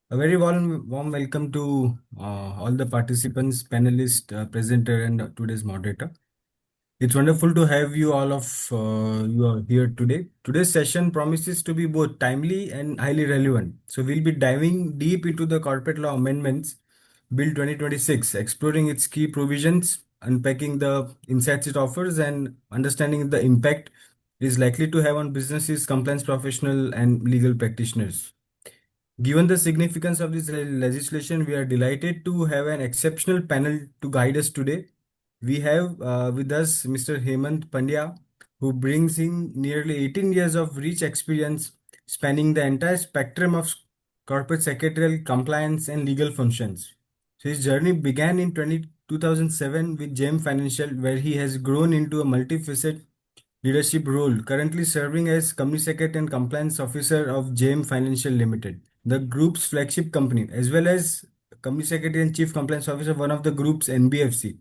A very warm welcome to all the participants, panelists, presenter, and today's moderator. It's wonderful to have you all of you are here today. Today's session promises to be both timely and highly relevant. So we'll be diving deep into the Corporate Law Amendments Bill 2026, exploring its key provisions, unpacking the insights it offers, and understanding the impact it is likely to have on businesses, compliance professionals, and legal practitioners. Given the significance of this legislation, we are delighted to have an exceptional panel to guide us today. We have with us Mr. Hemant Pandya, who brings in nearly 18 years of rich experience spanning the entire spectrum of corporate secretarial compliance and legal functions. So his journey began in 2007 with JM Financial, where he has grown into a multifaceted leadership role, currently serving as Company Secretary and Compliance Officer of JM Financial Limited, the group's flagship company, as well as Company Secretary and Chief Compliance Officer of one of the group's NBFC.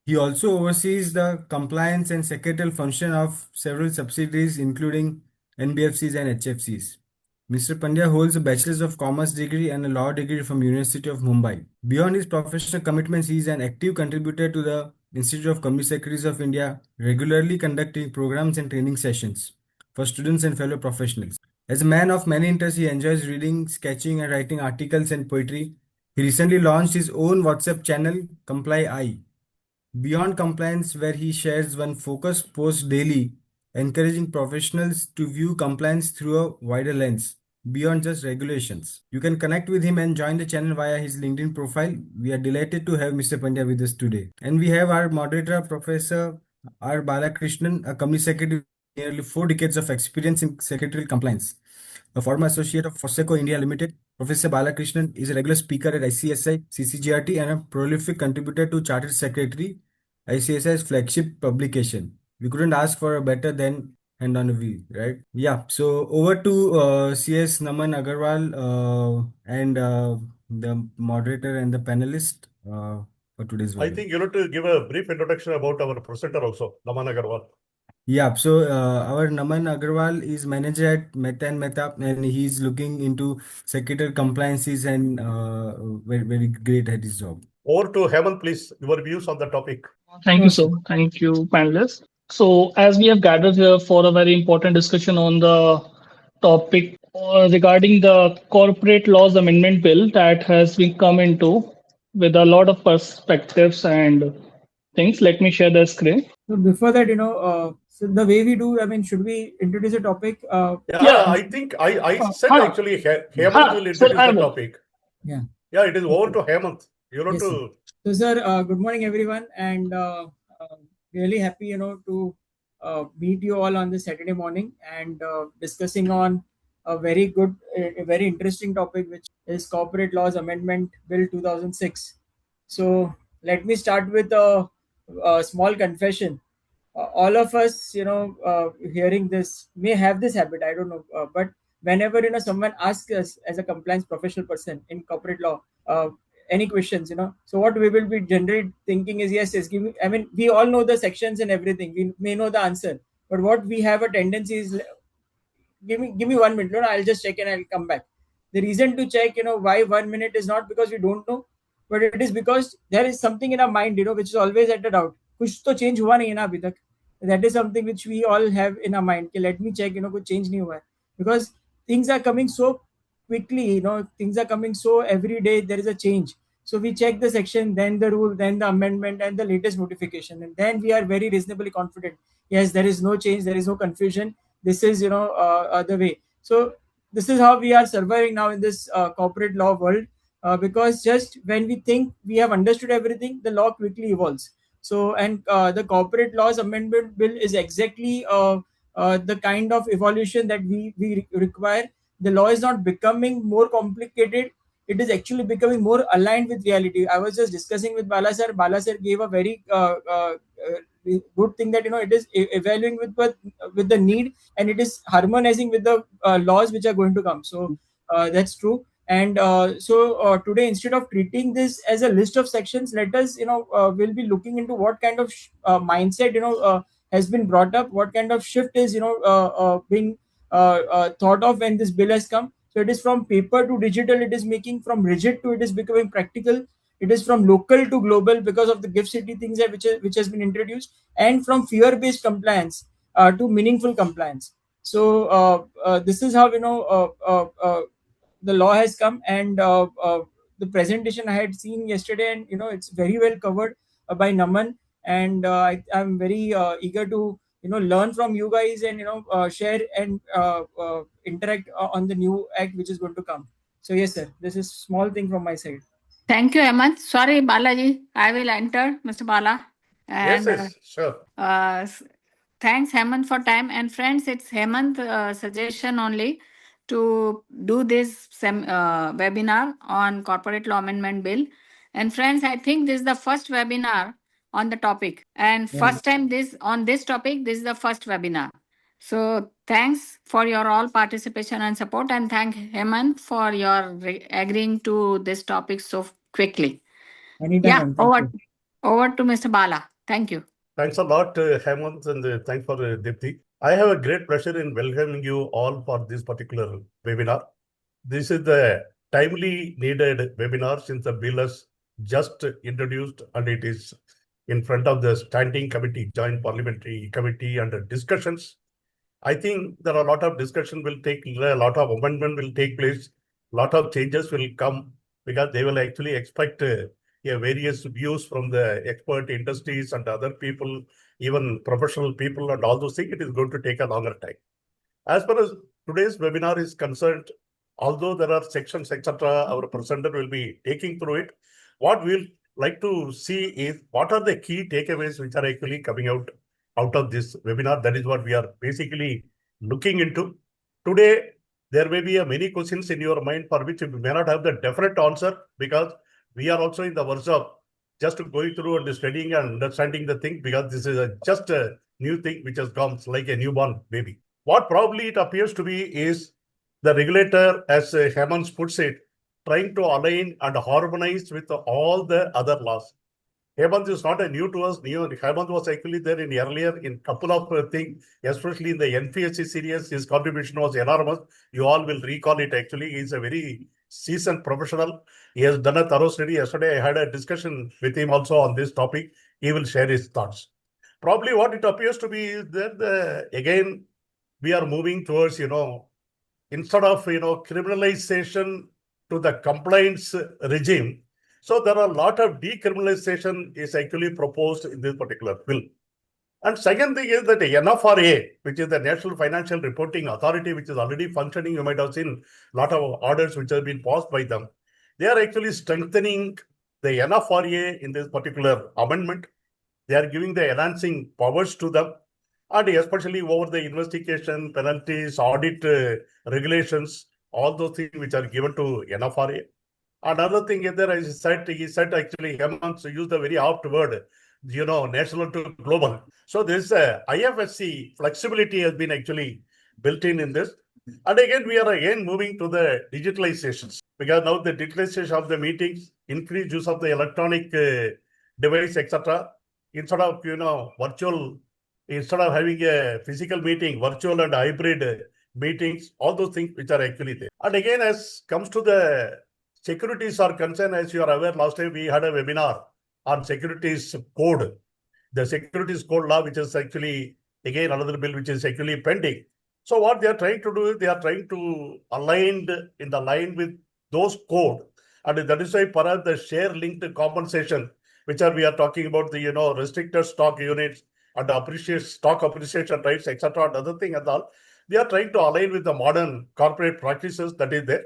He also oversees the compliance and secretarial function of several subsidiaries, including NBFCs and HFCs. Mr. Pandya holds a Bachelor's of Commerce degree and a law degree from University of Mumbai. Beyond his professional commitments, he is an active contributor to the Institute of Company Secretaries of India, regularly conducting programs and training sessions for students and fellow professionals. As a man of many interests, he enjoys reading, sketching, and writing articles and poetry. He recently launched his own WhatsApp channel, Comply I, Beyond Compliance, where he shares one focused post daily, encouraging professionals to view compliance through a wider lens, beyond just regulations. You can connect with him and join the channel via his LinkedIn profile. We are delighted to have Mr. Pandya with us today. And we have our moderator, Professor R. Balakrishnan, a company secretary with nearly 4 decades of experience in secretarial compliance. A former associate of Foseco India Limited, Professor Balakrishnan is a regular speaker at ICSI, CCGRT, and a prolific contributor to Chartered Secretary, ICSI's flagship publication. We couldn't ask for a better than hand on a wheel, right? Yeah. So over to CS Naman Agarwal and the moderator and the panelist for today's I webinar. think you need to give a brief introduction about our presenter also, Naman Agarwal. Yeah, so our Naman Agarwal is manager at Mehta and Mehta, and he's looking into secretarial compliances and very great at his job. Over to Hemant, please, your views on the topic. Thank you, sir. Thank you, panelists. So, as we have gathered here for a very important discussion on the topic regarding the Corporate Laws Amendment Bill that has been come into with a lot of perspectives and things, let me share the screen. So before that, so the way we do, should we introduce a topic? Yeah, I think I said actually Hemant will introduce the topic. Yeah. Yeah, it is over to Hemant. You know Yes, to. So, sir, good morning, everyone, and really happy, to meet you all on this Saturday morning and discussing on a very good, a very interesting topic, which is Corporate Laws Amendment Bill 2006. So, let me start with a small confession. All of us, hearing this may have this habit. I don't know, but whenever someone asks us as a compliance professional person in corporate law, any questions, so what we will be generally thinking is yes, give me. I mean, we all know the sections and everything. We may know the answer, but what we have a tendency is give me 1 minute. No, I'll just check and I'll come back. The reason to check, why 1 minute is not because we don't know, but it is because there is something in our mind, which is always at a doubt. कुछ तो change हुआ नहीं है ना अभी तक. That is something which we all have in our mind. Let me check, कुछ change नहीं हुआ है. Because things are coming so quickly, things are coming so every day there is a change. So we check the section, then the rule, then the amendment, and the latest notification, and then we are very reasonably confident. Yes, there is no change, there is no confusion. This is the way. So this is how we are surviving now in this corporate law world, because just when we think we have understood everything, the law quickly evolves. So, and the Corporate Laws Amendment Bill is exactly the kind of evolution that we require. The law is not becoming more complicated. It is actually becoming more aligned with reality. I was just discussing with Bala sir. Bala sir gave a very good thing that it is evaluating with the need, and it is harmonizing with the laws which are going to come. So that's true. And so today, instead of treating this as a list of sections, let us we'll be looking into what kind of mindset has been brought up, what kind of shift is being thought of when this bill has come. So it is from paper to digital, it is making, from rigid to it is becoming practical. It is from local to global because of the gift city things which has been introduced, and from fear-based compliance to meaningful compliance. So this is how the law has come, and the presentation I had seen yesterday, and it's very well covered by Naman, and I'm very eager to learn from you guys, and share and interact on the new act which is going to come. So yes, sir, this is small thing from my side. Thank you, Hemant. Sorry, Balaji. I will enter, Mr. Bala. Yes, And yes, sure. thanks, Hemant, for time. And friends, it's Hemant suggestion only to do this webinar on corporate law amendment bill. And friends, I think this is the first webinar on the topic. And first time on this topic, this is the first webinar. So thanks for your all participation and support, and thank Hemant for your agreeing to this topic so quickly. Anytime. Yeah, over to Mr. Bala. Thank you. Thanks a lot, Hemant, and thanks for Dipti. I have a great pleasure in welcoming you all for this particular webinar. This is the timely needed webinar since the bill is just introduced and it is in front of the standing committee, joint parliamentary committee, under discussions. I think there are a lot of discussion will take, a lot of amendment will take place, a lot of changes will come because they will actually expect various views from the expert industries and other people, even professional people and all those things. It is going to take a longer time. As far as today's webinar is concerned, although there are sections, etc., our presenter will be taking through it. What we'll like to see is what are the key takeaways which are actually coming out of this webinar. That is what we are basically looking into. Today, there may be many questions in your mind for which you may not have the definite answer, because we are also in the verge of just going through and studying and understanding the thing, because this is just a new thing which has come like a newborn baby. What probably it appears to be is the regulator, as Hemant puts it, trying to align and harmonize with all the other laws. Hemant is not a new to us. Hemant was actually there in earlier in couple of things, especially in the NFRA series. His contribution was enormous. You all will recall it. Actually, he's a very seasoned professional. He has done a thorough study. Yesterday, I had a discussion with him also on this topic. He will share his thoughts. Probably what it appears to be is that again we are moving towards instead of criminalization to the compliance regime. So there are a lot of decriminalization is actually proposed in this particular bill. And second thing is that the NFRA, which is the National Financial Reporting Authority, which is already functioning, you might have seen a lot of orders which have been passed by them. They are actually strengthening the NFRA in this particular amendment. They are giving the enhancing powers to them, and especially over the investigation, penalties, audit regulations, all those things which are given to NFRA. Another thing is there, he said actually, Hemant used a very apt word, national to global. So this IFSC flexibility has been actually built in this. And again, we are again moving to the digitalizations, because now the digitalization of the meetings, increased use of the electronic device, etc. Instead of, virtual, instead of having a physical meeting, virtual and hybrid meetings, all those things which are actually there. And again, as comes to the securities are concerned, as you are aware, last time we had a webinar on securities code. The securities code law, which is actually, again, another bill which is actually pending. So what they are trying to do is they are trying to align in the line with those code. And that is why perhaps the share linked compensation, which we are talking about the, restricted stock units and stock appreciation rights, etc. and other thing and all, they are trying to align with the modern corporate practices that is there.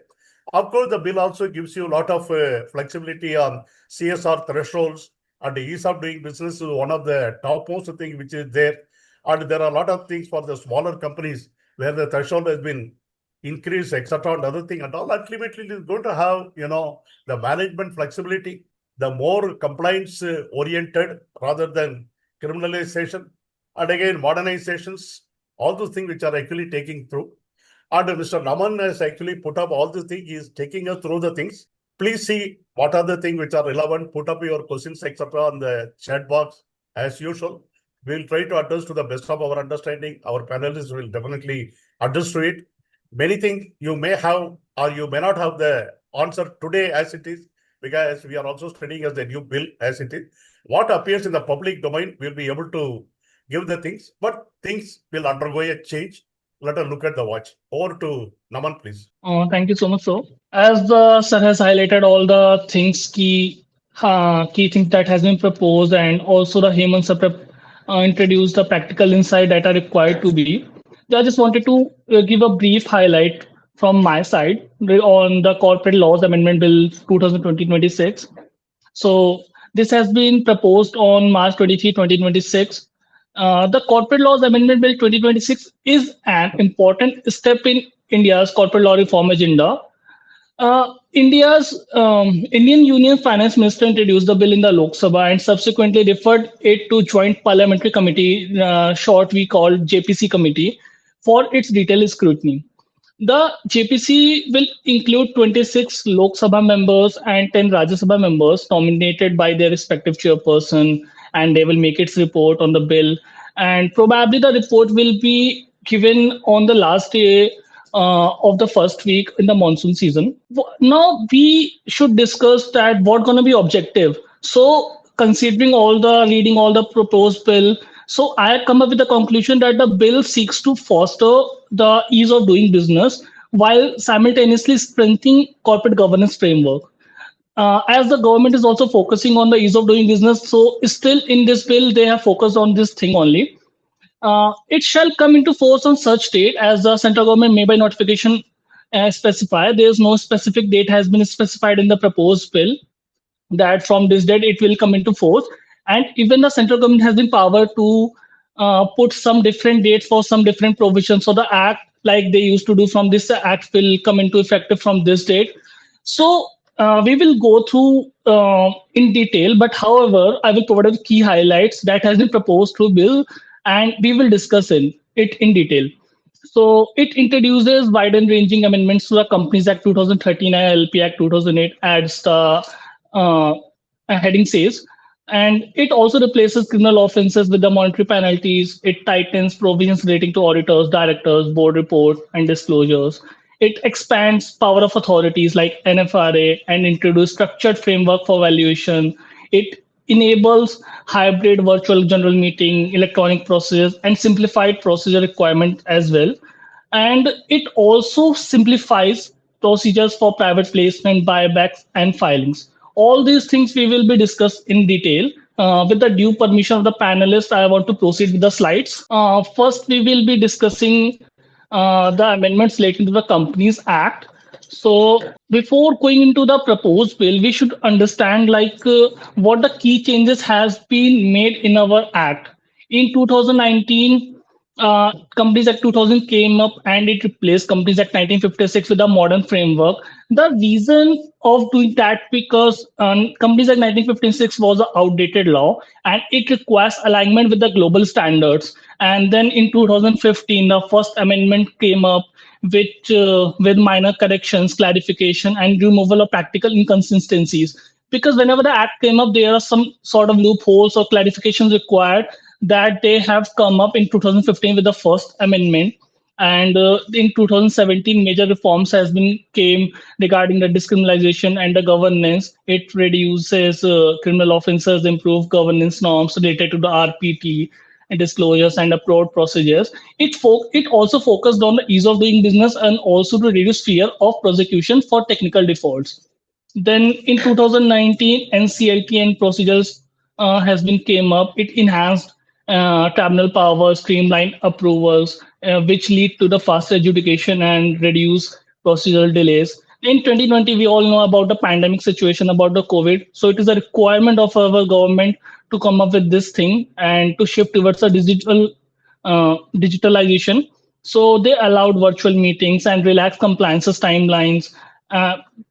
Of course, the bill also gives you a lot of flexibility on CSR thresholds, and ease of doing business is one of the topmost things which is there. And there are a lot of things for the smaller companies where the threshold has been increased, etc. and other thing and all. Ultimately, it is going to have, the management flexibility, the more compliance oriented rather than criminalization, and again, modernizations, all those things which are actually taking through. And Mr. Naman has actually put up all the things. He is taking us through the things. Please see what are the things which are relevant. Put up your questions, etc. on the chat box as usual. We'll try to address to the best of our understanding. Our panelists will definitely address to it. many things you may have or you may not have the answer today as it is, because we are also studying as the new bill as it is. What appears in the public domain will be able to give the things, but things will undergo a change. Let us look at the watch. Over to Naman, please. Thank you so much, sir. As the sir has highlighted all the things, key things that has been proposed, and also the Hemant sir introduced the practical insight that are required to be. I just wanted to give a brief highlight from my side on the Corporate Laws Amendment Bill 2020-26. So this has been proposed on March 23, 2026. The Corporate Laws Amendment Bill 2026 is an important step in India's corporate law reform agenda. India's Indian Union Finance Minister introduced the bill in the Lok Sabha and subsequently referred it to Joint Parliamentary Committee, short we call JPC Committee, for its detailed scrutiny. The JPC will include 26 Lok Sabha members and 10 Rajya Sabha members nominated by their respective chairperson, and they will make its report on the bill. And probably the report will be given on the last day of the first week in the monsoon season. Now we should discuss that what going to be objective. So considering all the reading all the proposed bill, so I come up with the conclusion that the bill seeks to foster the ease of doing business while simultaneously strengthening corporate governance framework. As the government is also focusing on the ease of doing business, so still in this bill they have focused on this thing only. It shall come into force on such date as the central government may by notification specify. There is no specific date has been specified in the proposed bill that from this date it will come into force. And even the central government has been power to put some different dates for some different provisions. So the act, like they used to do from this act, will come into effect from this date. So we will go through in detail, but however, I will provide the key highlights that has been proposed through bill, and we will discuss it in detail. So it introduces wide and ranging amendments to the Companies Act 2013 and LP Act 2008, adds the heading says, and it also replaces criminal offenses with the monetary penalties. It tightens provisions relating to auditors, directors, board report, and disclosures. It expands power of authorities like NFRA and introduces structured framework for valuation. It enables hybrid virtual general meeting, electronic process, and simplified procedure requirement as well. And it also simplifies procedures for private placement, buybacks, and filings. All these things we will be discussed in detail. With the due permission of the panelists, I want to proceed with the slides. First, we will be discussing the amendments relating to the Companies Act. So before going into the proposed bill, we should understand what the key changes has been made in our act. In 2019, Companies Act 2000 came up and it replaced Companies Act 1956 with a modern framework. The reason of doing that because Companies Act 1956 was an outdated law and it requires alignment with the global standards. And then in 2015, the first amendment came up with minor corrections, clarification, and removal of practical inconsistencies. Because whenever the act came up, there are some sort of loopholes or clarifications required that they have come up in 2015 with the first amendment. And in 2017, major reforms has been came regarding the discriminalization and the governance. It reduces criminal offences, improve governance norms related to the RPT and disclosures and approved procedures. It also focused on the ease of doing business and also to reduce fear of prosecution for technical defaults. Then in 2019, NCLT and procedures has been came up. It enhanced tribunal power, streamlined approvals, which lead to the faster adjudication and reduce procedural delays. In 2020, we all know about the pandemic situation, about the COVID. So it is a requirement of our government to come up with this thing and to shift towards a digitalization. So they allowed virtual meetings and relaxed compliances timelines.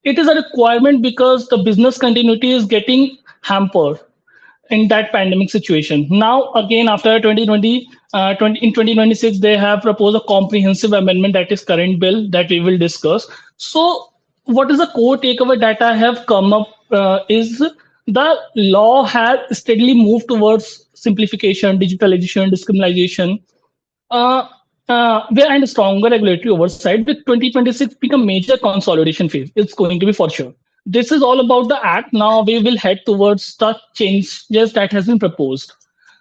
It is a requirement because the business continuity is getting hampered in that pandemic situation. Now, again, after 2020, in 2026, they have proposed a comprehensive amendment that is current bill that we will discuss. So what is the core takeaway that I have come up is the law has steadily moved towards simplification, digitalization, discriminalization. and stronger regulatory oversight, with 2026 being a major consolidation phase. It's going to be for sure. This is all about the act. Now we will head towards the changes that has been proposed.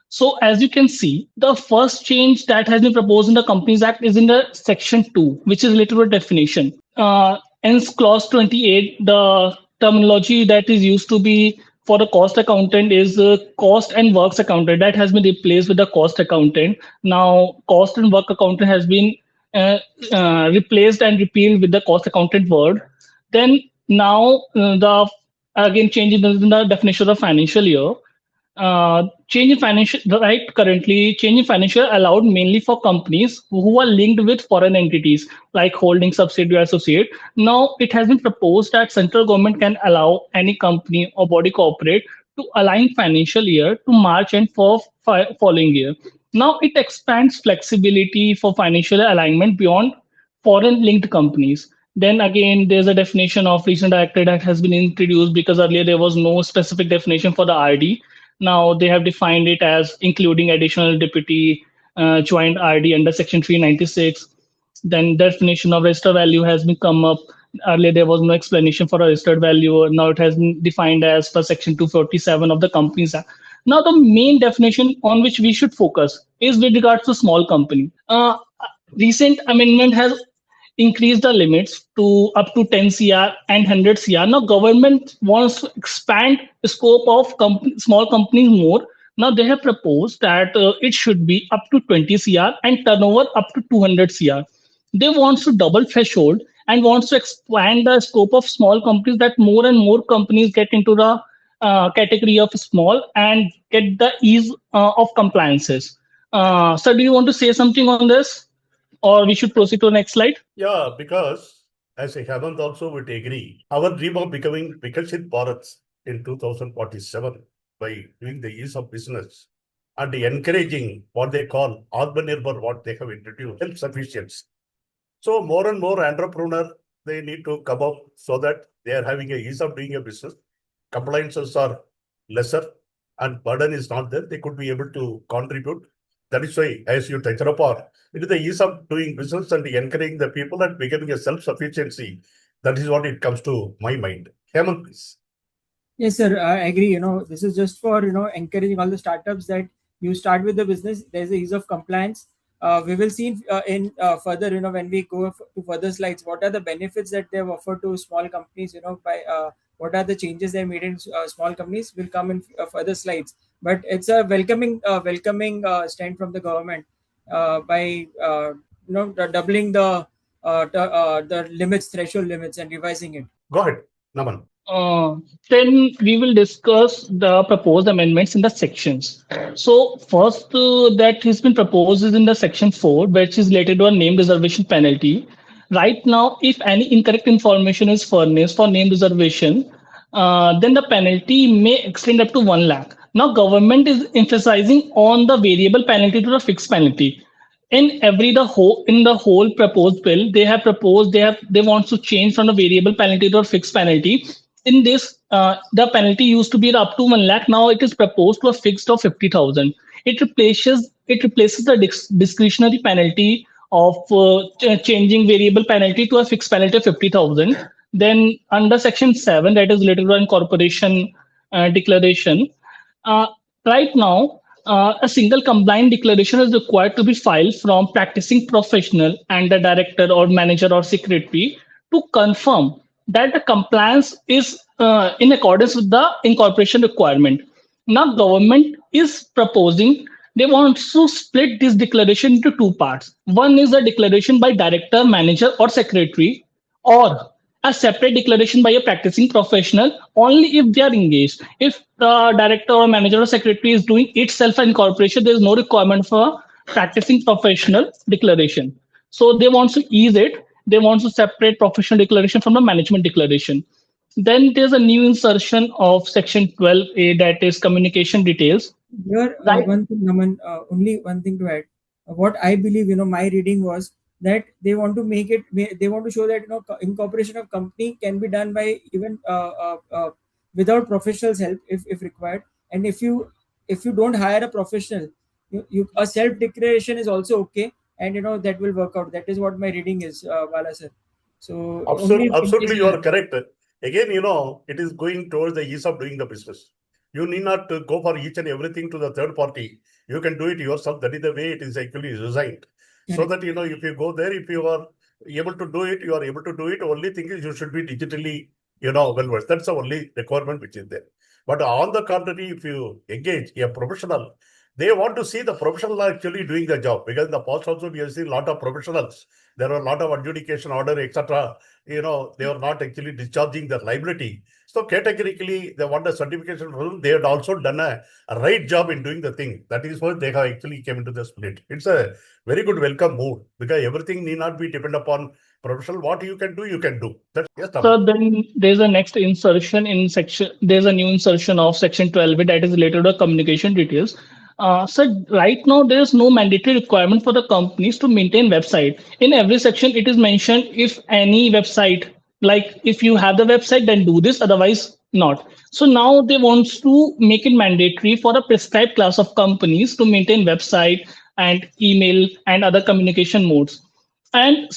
So as you can see, the first change that has been proposed in the Companies Act is in the section 2, which is related to definition. In clause 28, the terminology that is used to be for the cost accountant is cost and works accountant. That has been replaced with the cost accountant. Now, cost and work accountant has been uh, replaced and repealed with the cost accountant word. Then now the again change in the definition of financial year. Change in financial right currently change in financial allowed mainly for companies who are linked with foreign entities like holding subsidiary or associate. Now it has been proposed that central government can allow any company or body corporate to align financial year to March and for following year. Now it expands flexibility for financial alignment beyond foreign linked companies. Then again, there's a definition of regional director that has been introduced because earlier there was no specific definition for the RD. Now they have defined it as including additional deputy joint RD under Section 396. Then definition of register value has been come up. Earlier there was no explanation for a registered value. Now it has been defined as per Section 247 of the Companies Act. Now the main definition on which we should focus is with regards to small company. Recent amendment has increased the limits to up to 10 CR and 100 CR. Now government wants to expand the scope of small companies more. Now they have proposed that it should be up to 20 CR and turnover up to 200 CR. They want to double threshold and wants to expand the scope of small companies, that more and more companies get into the category of small and get the ease of compliances. So do you want to say something on this, or we should proceed to the next slide? Yeah, because as a Hemant also would agree, our dream of becoming Vikashit Bharat in 2047 by doing the ease of business and encouraging what they call Atmanirbhar, what they have introduced, self-sufficiency. So more and more entrepreneur, they need to come up so that they are having a ease of doing a business. Compliances are lesser and burden is not there. They could be able to contribute. That is why, as you touched upon, it is the ease of doing business and encouraging the people and becoming a self-sufficiency. That is what it comes to my mind. Hemant, please. Yes, sir. I agree. This is just for encouraging all the startups that you start with the business. There's a ease of compliance. We will see in further. When we go to further slides, what are the benefits that they have offered to small companies? By what are the changes they made in small companies? Will come in further slides. But it's a welcoming stand from the government by doubling the limits, threshold limits, and revising it. Go ahead, Naman. Then we will discuss the proposed amendments in the sections. So first that has been proposed is in the section 4, which is related to a name reservation penalty. Right now, if any incorrect information is furnished for name reservation, then the penalty may extend up to 1 lakh. Now government is emphasizing on the variable penalty to the fixed penalty. In the whole proposed bill, they want to change from the variable penalty to a fixed penalty. In this, the penalty used to be up to 1 lakh. Now it is proposed to a fixed of 50,000. It replaces the discretionary penalty of changing variable penalty to a fixed penalty of 50,000. Then under section 7, that is related to incorporation declaration. Uh, right now, a single compliant declaration is required to be filed from practicing professional and the director or manager or secretary to confirm that the compliance is in accordance with the incorporation requirement. Now, government is proposing, they want to split this declaration into two parts. One is a declaration by director, manager, or secretary, or a separate declaration by a practicing professional only if they are engaged. If the director or manager or secretary is doing itself an incorporation, there is no requirement for practicing professional declaration. So they want to ease it. They want to separate professional declaration from the management declaration. Then there's a new insertion of section 12A, that is communication details. Here, Right. one thing, Naman, only one thing to add. What I believe, my reading was that they want to make it. They want to show that incorporation of company can be done by even without professionals' help if required. And if you don't hire a professional, a self declaration is also okay. and that will work out. That is what my reading is, Bala sir. So only Absolutely, you are correct. Again, it is going towards the ease of doing the business. You need not to go for each and everything to the third party. You can do it yourself. That is the way it is actually designed. So that, if you go there, if you are able to do it, you are able to do it. Only thing is you should be digitally, well versed. That's the only requirement which is there. But on the contrary, if you engage a professional, they want to see the professional actually doing the job, because in the past also we have seen a lot of professionals. There are a lot of adjudication order, etc. They are not actually discharging their liability. So categorically, they want a certification rule. They had also done a right job in doing the thing. That is why they have actually came into the split. It's a very good welcome move, because everything need not be dependent upon professional. What you can do, you can do. That's yes, So then there's a next insertion in section. There's a new insertion of section 12 that is related to communication details. So right now there is no mandatory requirement for the companies to maintain website. In every section, it is mentioned if any website, like if you have the website, then do this. Otherwise, not. So now they want to make it mandatory for a prescribed class of companies to maintain website and email and other communication modes. And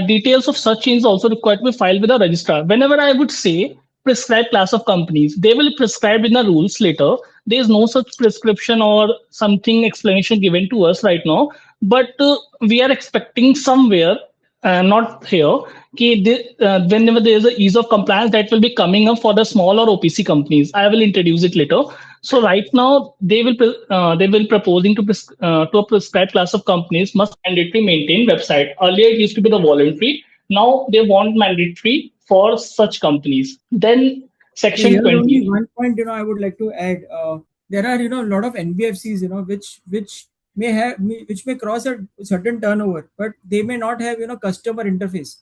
details of such change also required to be filed with the registrar. Whenever I would say prescribed class of companies, they will prescribe in the rules later. There is no such prescription or something explanation given to us right now, but we are expecting somewhere, not here, whenever there is a ease of compliance that will be coming up for the small or OPC companies. I will introduce it later. So right now they will proposing to a prescribed class of companies must mandatory maintain website. Earlier it used to be the voluntary. Now they want mandatory for such companies. Then Okay, section here's 20. only one point, I would like to add. There are, a lot of NBFCs, which may cross a certain turnover, but they may not have, customer interface.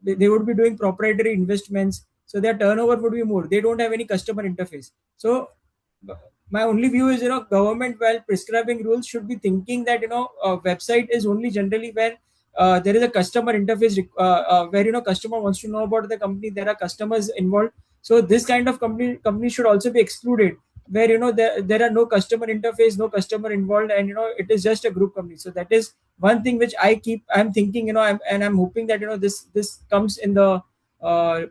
They would be doing proprietary investments, so their turnover would be more. They don't have any customer interface. So my only view is, government, while prescribing rules, should be thinking that, a website is only generally where there is a customer interface, where, customer wants to know about the company. There are customers involved. So this kind of company should also be excluded, where, there are no customer interface, no customer involved, and, it is just a group company. So that is one thing which I'm thinking, I'm hoping that, this comes in the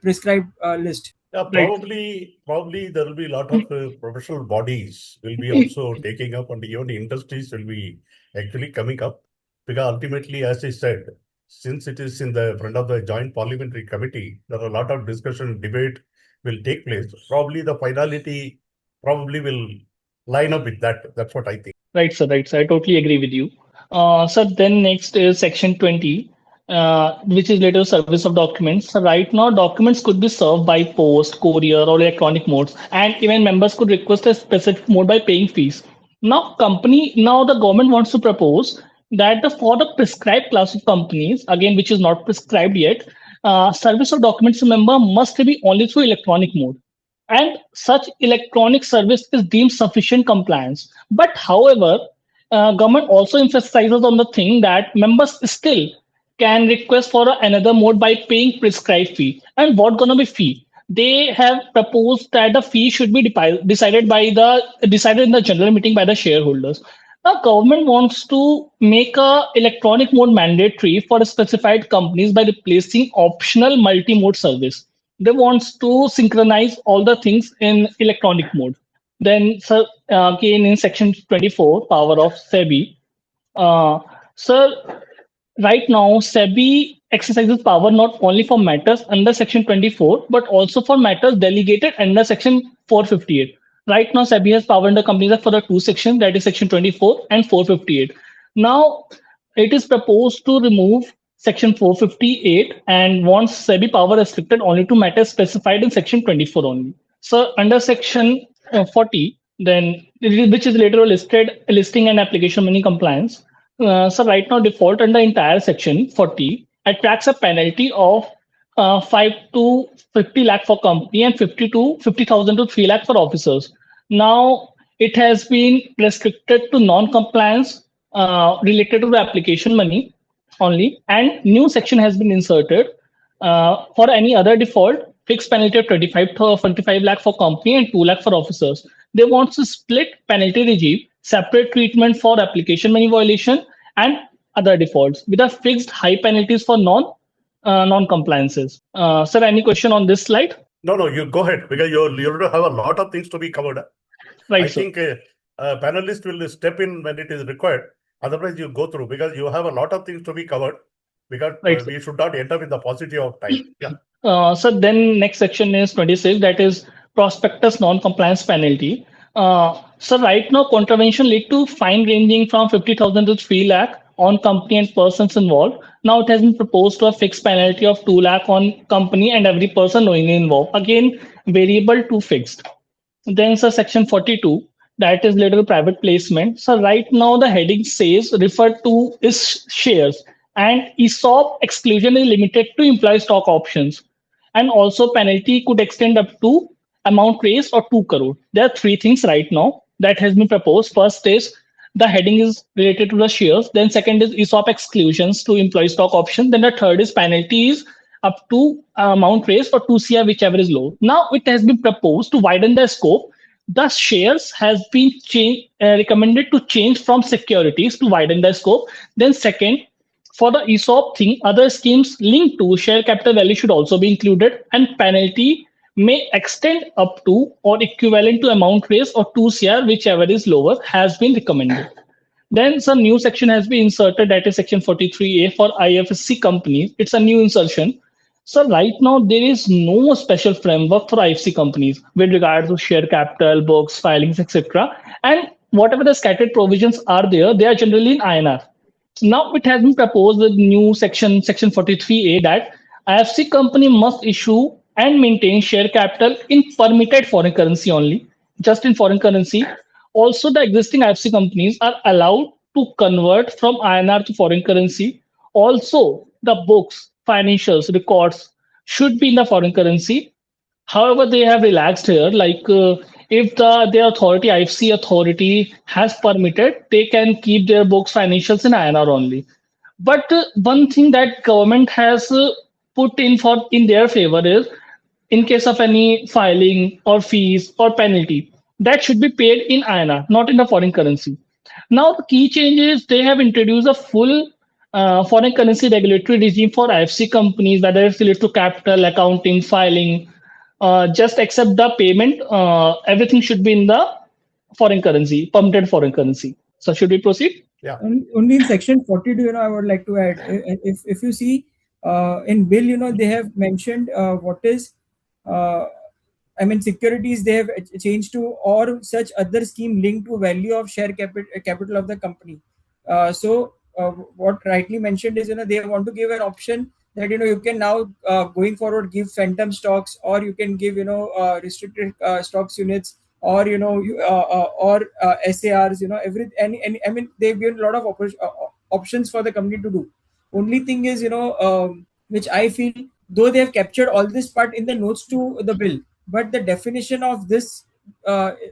prescribed list. Yeah, probably there will be a lot of professional bodies will be also taking up, and even the industries will be actually coming up, because ultimately, as I said, since it is in the front of the joint parliamentary committee, there are a lot of discussion, debate will take place. Probably the finality probably will line up with that. That's what I think. Right, sir. Right, sir. I totally agree with you. So then next is section 20, which is later service of documents. So right now, documents could be served by post, courier, or electronic modes, and even members could request a specific mode by paying fees. Now the government wants to propose that for the prescribed class of companies, again, which is not prescribed yet, service of documents to member must be only through electronic mode, and such electronic service is deemed sufficient compliance. But however, government also emphasizes on the thing that members still can request for another mode by paying prescribed fee. And what gonna be fee? They have proposed that the fee should be decided in the general meeting by the shareholders. Now, government wants to make a electronic mode mandatory for specified companies by replacing optional multi-mode service. They wants to synchronize all the things in electronic mode. Then, sir, again in section 24, power of SEBI. Sir, right now, SEBI exercises power not only for matters under Section 24, but also for matters delegated under Section 458. Right now, SEBI has power under Companies Act for the two sections, that is Section 24 and 458. Now, it is proposed to remove Section 458 and wants SEBI power restricted only to matters specified in Section 24 only. So, under Section 40, then which is later listed listing and application money compliance. So right now, default under entire section 40 attracts a penalty of 5 to 50 lakh for company and 50,000 to 3 lakh for officers. Now it has been restricted to non-compliance related to the application money only, and new section has been inserted for any other default. Fixed penalty of 25 to 25 lakh for company and 2 lakh for officers. They want to split penalty regime, separate treatment for application money violation, and other defaults with a fixed high penalties for non-compliances. Sir, any question on this slide? No, you go ahead because you have a lot of things to be covered. Right, I sir. think panelists will step in when it is required. Otherwise, you go through because you have a lot of things to be covered because Right, we should not end up in the positive of time. Yeah. So then next section is 26, that is prospectus non-compliance penalty. So right now contravention lead to fine ranging from 50,000 to 3 lakh on company and persons involved. Now it has been proposed to a fixed penalty of 2 lakh on company and every person knowingly involved. Again, variable to fixed. Then sir, section 42, that is related to private placement. So right now the heading says referred to is shares and ESOP exclusion is limited to employee stock options. And also penalty could extend up to amount raised or 2 crore. There are three things right now that has been proposed. First is the heading is related to the shares. Then second is ESOP exclusions to employee stock option. Then the third is penalty is up to amount raised or 2 CR, whichever is low. Now it has been proposed to widen the scope. The shares has been recommended to change from securities to widen the scope. Then second, for the ESOP thing, other schemes linked to share capital value should also be included, and penalty may extend up to or equivalent to amount raised or 2 CR, whichever is lower, has been recommended. Then some new section has been inserted, that is section 43A for IFSC companies. It's a new insertion. So right now there is no special framework for IFSC companies with regard to share capital, books, filings, etc. And whatever the scattered provisions are there, they are generally in INR. Now it has been proposed with new section 43A, that IFC company must issue and maintain share capital in permitted foreign currency only, just in foreign currency. Also, the existing IFC companies are allowed to convert from INR to foreign currency. Also, the books, financials, records should be in the foreign currency. However, they have relaxed here. Like if the authority, IFC authority, has permitted, they can keep their books, financials in INR only. But one thing that government has put in their favor is, in case of any filing or fees or penalty, that should be paid in INR, not in the foreign currency. Now the key change is they have introduced a full foreign currency regulatory regime for IFC companies, whether it's related to capital, accounting, filing. Just accept the payment. Everything should be in the foreign currency, permitted foreign currency. So should we proceed? Yeah. Only in section 42, I would like to add, if you see in bill, they have mentioned what is, securities they have changed to or such other scheme linked to value of share capital of the company. What rightly mentioned is, they want to give an option that, you can now going forward give phantom stocks, or you can give, restricted stocks units, or SARs, they've given a lot of options for the company to do. Only thing is, which I feel, though they have captured all this part in the notes to the bill, but the definition of this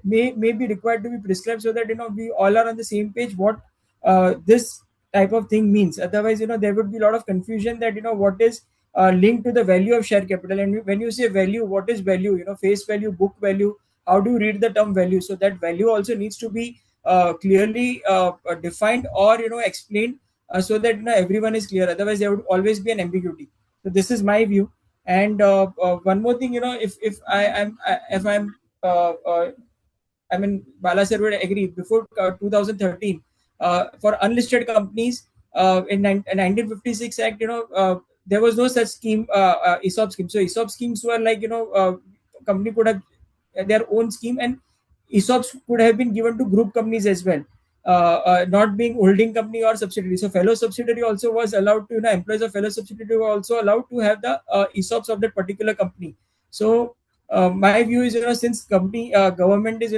may be required to be prescribed, so that, we all are on the same page what this type of thing means. Otherwise, there would be a lot of confusion that, what is linked to the value of share capital. And when you say value, what is value? Face value, book value, how do you read the term value? So that value also needs to be clearly defined, or explained, so that, everyone is clear. Otherwise, there would always be an ambiguity. So this is my view. And one more thing, Bala sir would agree, before 2013, for unlisted companies, in 1956 Act, there was no such scheme, ESOP scheme. So ESOP schemes were like, company could have their own scheme, and ESOPs could have been given to group companies as well, not being holding company or subsidiary. So fellow subsidiary also was allowed to, employees of fellow subsidiary were also allowed to have the ESOPs of that particular company. So my view is, since company government is,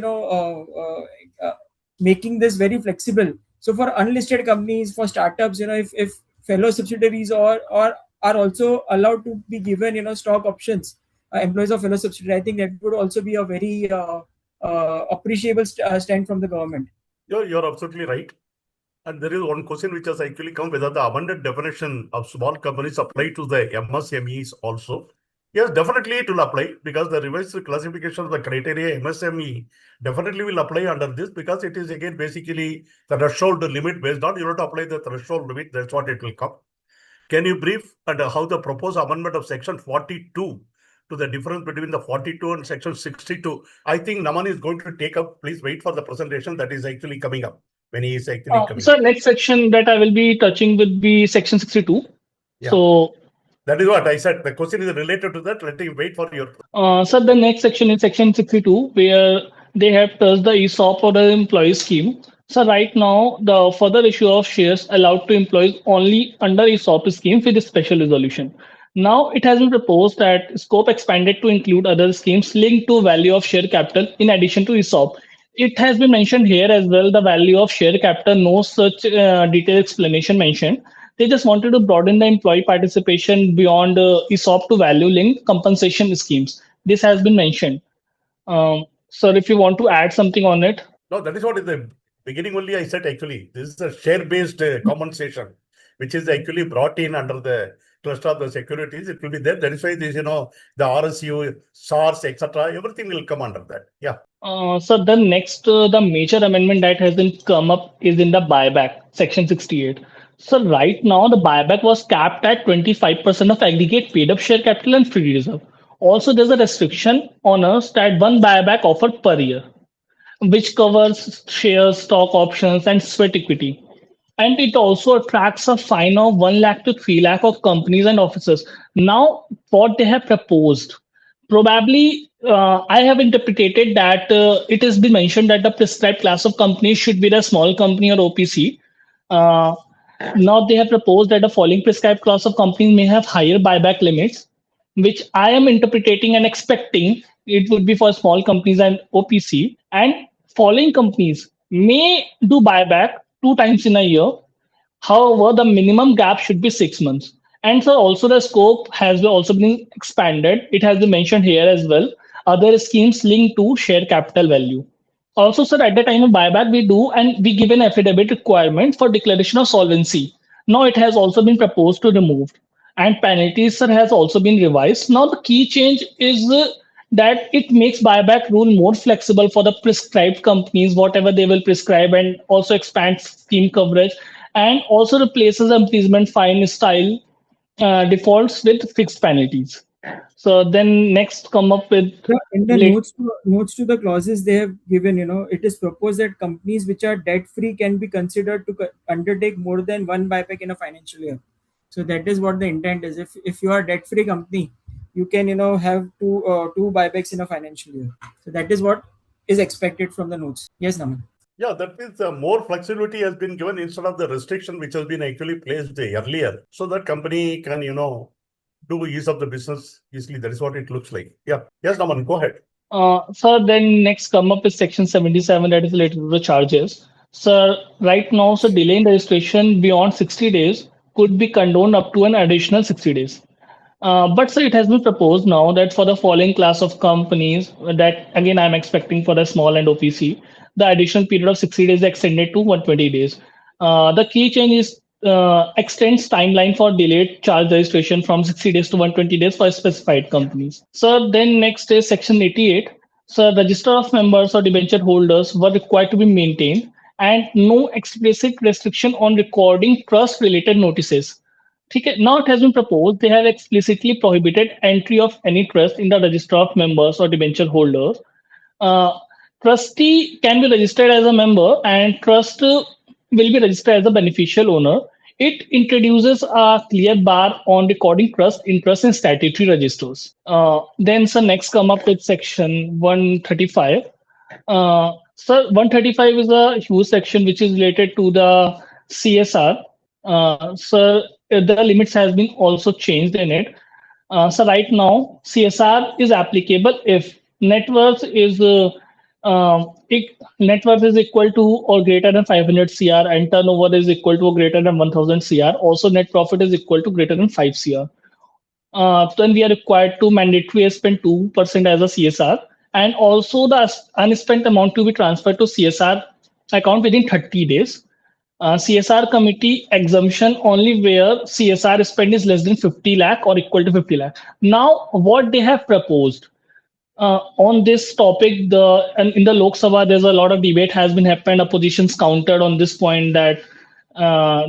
making this very flexible. So for unlisted companies, for startups, if fellow subsidiaries or are also allowed to be given, stock options, employees of fellow subsidiary, I think that would also be a very appreciable stand from the government. You're absolutely right. And there is one question which has actually come, whether the amended definition of small companies apply to the MSMEs also. Yes, definitely it will apply because the revised classification of the criteria MSME definitely will apply under this because it is again basically the threshold limit based on you have to apply the threshold limit. That's what it will come. Can you brief and how the proposed amendment of section 42 to the difference between the 42 and section 62? I think Naman is going to take up. Please wait for the presentation that is actually coming up when he is actually coming. So next section that I will be touching would be section 62. Yeah. So that is what I said. The question is related to that. Let him wait for your. So the next section is section 62, where they have touched the ESOP or the employee scheme. So right now, the further issue of shares allowed to employees only under ESOP scheme with a special resolution. Now it has been proposed that scope expanded to include other schemes linked to value of share capital in addition to ESOP. It has been mentioned here as well, the value of share capital, no such detailed explanation mentioned. They just wanted to broaden the employee participation beyond ESOP to value linked compensation schemes. This has been mentioned. Sir, if you want to add something on it. No, that is what in the beginning only I said actually. This is a share-based compensation, which is actually brought in under the cluster of the securities. It will be there. That is why this, the RSU, SARS, etc. Everything will come under that. Yeah. So the next, the major amendment that has been come up is in the buyback, section 68. So right now, the buyback was capped at 25% of aggregate paid up share capital and free reserve. Also, there's a restriction on us that one buyback offered per year, which covers shares, stock options, and sweat equity. And it also attracts a fine of 1 lakh to 3 lakh of companies and officers. Now, what they have proposed, probably I have interpreted that it has been mentioned that the prescribed class of companies should be the small company or OPC. Uh, Now they have proposed that the following prescribed class of companies may have higher buyback limits, which I am interpreting and expecting it would be for small companies and OPC. And following companies may do buyback 2 times in a year. However, the minimum gap should be 6 months. And so also the scope has also been expanded. It has been mentioned here as well. Other schemes linked to share capital value. Also, sir, at the time of buyback, we do and we give an affidavit requirement for declaration of solvency. Now it has also been proposed to remove, and penalties, sir, has also been revised. Now the key change is that it makes buyback rule more flexible for the prescribed companies, whatever they will prescribe, and also expands scheme coverage, and also replaces imprisonment fine style defaults with fixed penalties. So then next come up with In the notes to the clauses they have given, it is proposed that companies which are debt free can be considered to undertake more than one buyback in a financial year. So that is what the intent is. If you are debt free company, you can have two buybacks in a financial year. So that is what is expected from the notes. Yes, Naman. Yeah, that means more flexibility has been given instead of the restriction which has been actually placed earlier. So that company can, do ease of the business easily. That is what it looks like. Yeah. Yes, Naman, go ahead. So then next come up is section 77 that is related to the charges. So right now, so delay in registration beyond 60 days could be condoned up to an additional 60 days. But so it has been proposed now that for the following class of companies that again I'm expecting for the small and OPC, the additional period of 60 days is extended to 120 days. The key change is extends timeline for delayed charge registration from 60 days to 120 days for specified companies. So then next is section 88. So register of members or debenture holders were required to be maintained and no explicit restriction on recording trust related notices. Now it has been proposed they have explicitly prohibited entry of any trust in the register of members or debenture holders. Uh, Trustee can be registered as a member and trust will be registered as a beneficial owner. It introduces a clear bar on recording trust interest in statutory registers. Then so next come up with section 135. So 135 is a huge section which is related to the CSR. So the limits has been also changed in it. So right now CSR is applicable if net worth is net worth is equal to or greater than 500 CR and turnover is equal to or greater than 1000 CR. Also net profit is equal to greater than 5 CR. Then we are required to mandatory spend 2% as a CSR, and also the unspent amount to be transferred to CSR account within 30 days. CSR committee exemption only where CSR spend is less than 50 lakh or equal to 50 lakh. Now, what they have proposed on this topic, and in the Lok Sabha, there's a lot of debate has been happened. Oppositions countered on this point that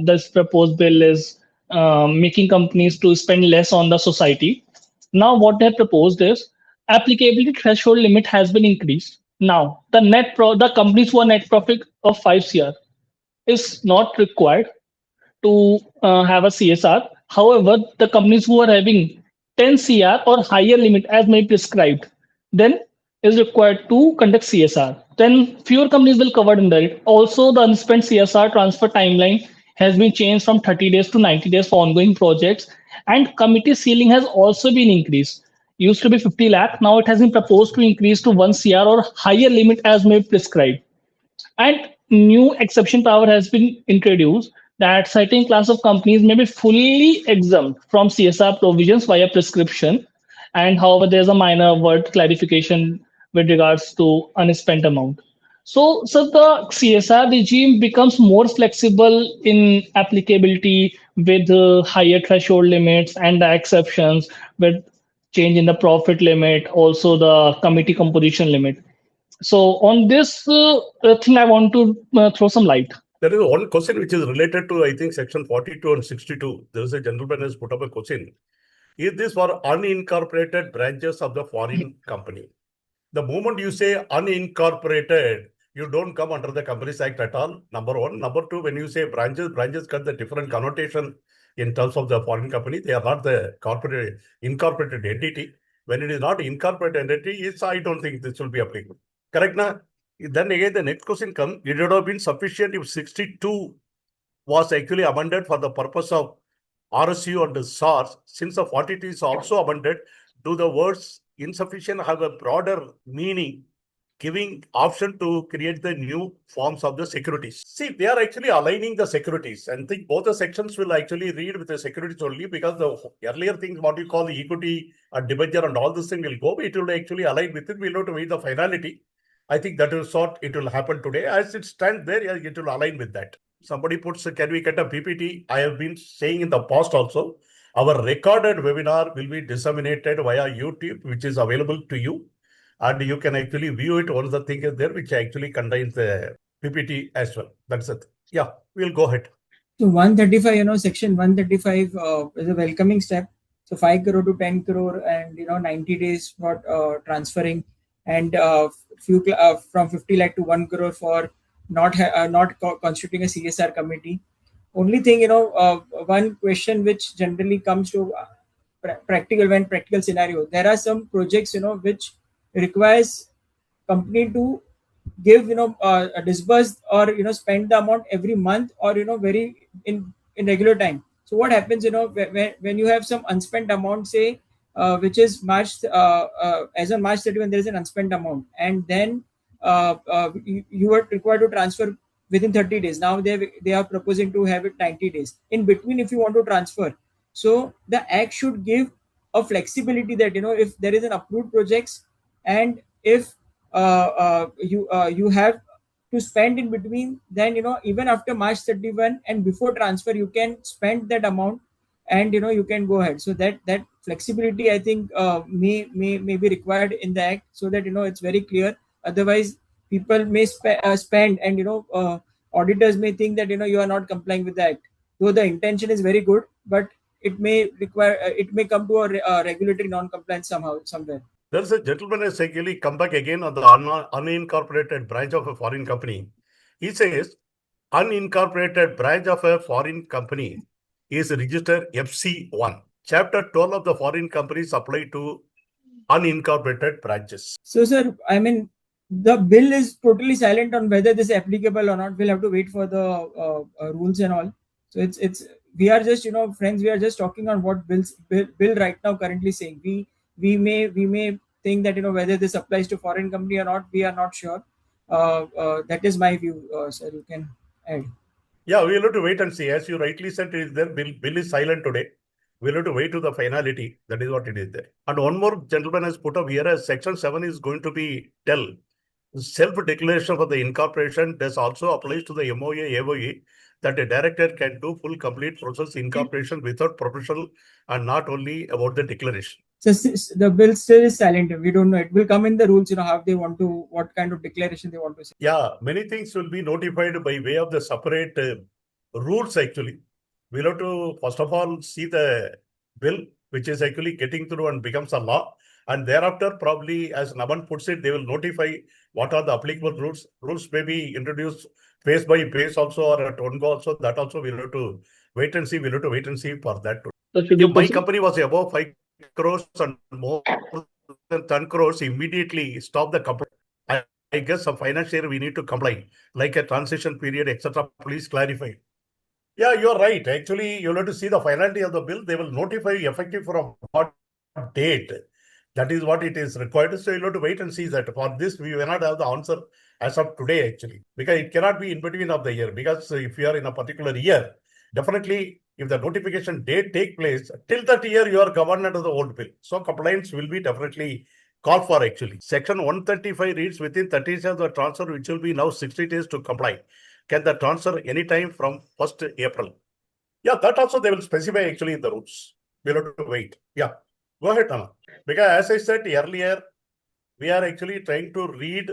this proposed bill is making companies to spend less on the society. Now, what they have proposed is applicability threshold limit has been increased. Now, the companies who are net profit of 5 CR is not required to have a CSR. However, the companies who are having 10 CR or higher limit as may be prescribed, then is required to conduct CSR. Then fewer companies will cover under it. Also, the unspent CSR transfer timeline has been changed from 30 days to 90 days for ongoing projects, and committee ceiling has also been increased. Used to be 50 lakh, now it has been proposed to increase to 1 CR or higher limit as may be prescribed. And new exception power has been introduced that certain class of companies may be fully exempt from CSR provisions via prescription. And however, there's a minor word clarification with regards to unspent amount. So the CSR regime becomes more flexible in applicability with higher threshold limits and the exceptions with change in the profit limit, also the committee composition limit. So on this thing, I want to throw some light. There is one question which is related to, I think, section 42 and 62. There is a gentleman has put up a question. Is this for unincorporated branches of the foreign company? The moment you say unincorporated, you don't come under the Companies Act at all, number one. Number two, when you say branches got the different connotation in terms of the foreign company. They are not the incorporated entity. When it is not incorporated entity, I don't think this will be applicable. Correct, na? Then again, the next question comes, it would have been sufficient if 62 was actually amended for the purpose of RSU and the SARS. Since the 42 is also amended, do the words insufficient have a broader meaning, giving option to create the new forms of the securities? See, they are actually aligning the securities, and think both the sections will actually read with the securities only, because the earlier things, what you call the equity and debenture and all this thing will go, it will actually align with it. We'll have to wait the finality. I think that is what it will happen today. As it stands there, it will align with that. Somebody puts, can we get a PPT? I have been saying in the past also, our recorded webinar will be disseminated via YouTube, which is available to you. And you can actually view it. Once the thing is there, which actually contains the PPT as well. That's it. Yeah, we'll go ahead. So 135, section 135 is a welcoming step. So 5 crore to 10 crore and, 90 days for transferring, and from 50 lakh to 1 crore for not constituting a CSR committee. Only thing, one question which generally comes to practical scenario, there are some projects, which requires company to give disburse or spend the amount every month, or very in regular time. So what happens, when you have some unspent amount, say which is March, as on March 31 there is an unspent amount, and then you are required to transfer within 30 days. Now they are proposing to have it 90 days in between if you want to transfer. So the act should give a flexibility that, if there is an approved projects, and if you have to spend in between, then even after March 31 and before transfer you can spend that amount, and you can go ahead. So that flexibility, I think, may be required in the act, so that it's very clear. Otherwise people may spend, and auditors may think that you are not complying with the act, though the intention is very good, but it may require it may come to a regulatory non-compliance somewhere. There's a gentleman has actually come back again on the unincorporated branch of a foreign company. He says, unincorporated branch of a foreign company is registered FC1. Chapter 12 of the foreign companies apply to unincorporated branches. So, sir, I mean, the bill is totally silent on whether this is applicable or not. We'll have to wait for the rules and all. So it's we are just, friends, we are just talking on what bill right now currently saying. We may think that whether this applies to foreign company or not, we are not sure. That is my view, sir. You can add. Yeah, we'll have to wait and see. As you rightly said, it is there. Bill is silent today. We'll have to wait to the finality. That is what it is there. And one more gentleman has put up here as section 7 is going to be tell self-declaration for the incorporation. This also applies to the MOA, AOE, that a director can do full complete process incorporation without professional and not only about the declaration. So the bill still is silent. We don't know. It will come in the rules, how they want to, what kind of declaration they want to say. Yeah, many things will be notified by way of the separate rules actually. We'll have to, first of all, see the bill, which is actually getting through and becomes a law. And thereafter, probably, as Naman puts it, they will notify what are the applicable rules. Rules may be introduced phase by phase also, or at one go also. That also we'll have to wait and see. We'll have to wait and see for that too. If my company was above 5 crores and more than 10 crores, immediately stop the company. I guess some financial year we need to comply, like a transition period, etc. Please clarify. Yeah, you're right. Actually, you'll have to see the finality of the bill. They will notify effective from what date. That is what it is required. So you'll have to wait and see that. For this, we will not have the answer as of today, actually, because it cannot be in between of the year. Because if you are in a particular year, definitely, if the notification date take place, till that year, you are governed under the old bill. So compliance will be definitely called for actually. Section 135 reads within 30 days of the transfer, which will be now 60 days to comply. Can the transfer anytime from 1st April? Yeah, that also they will specify actually in the rules. We'll have to wait. Yeah, go ahead, Anna. Because as I said earlier, we are actually trying to read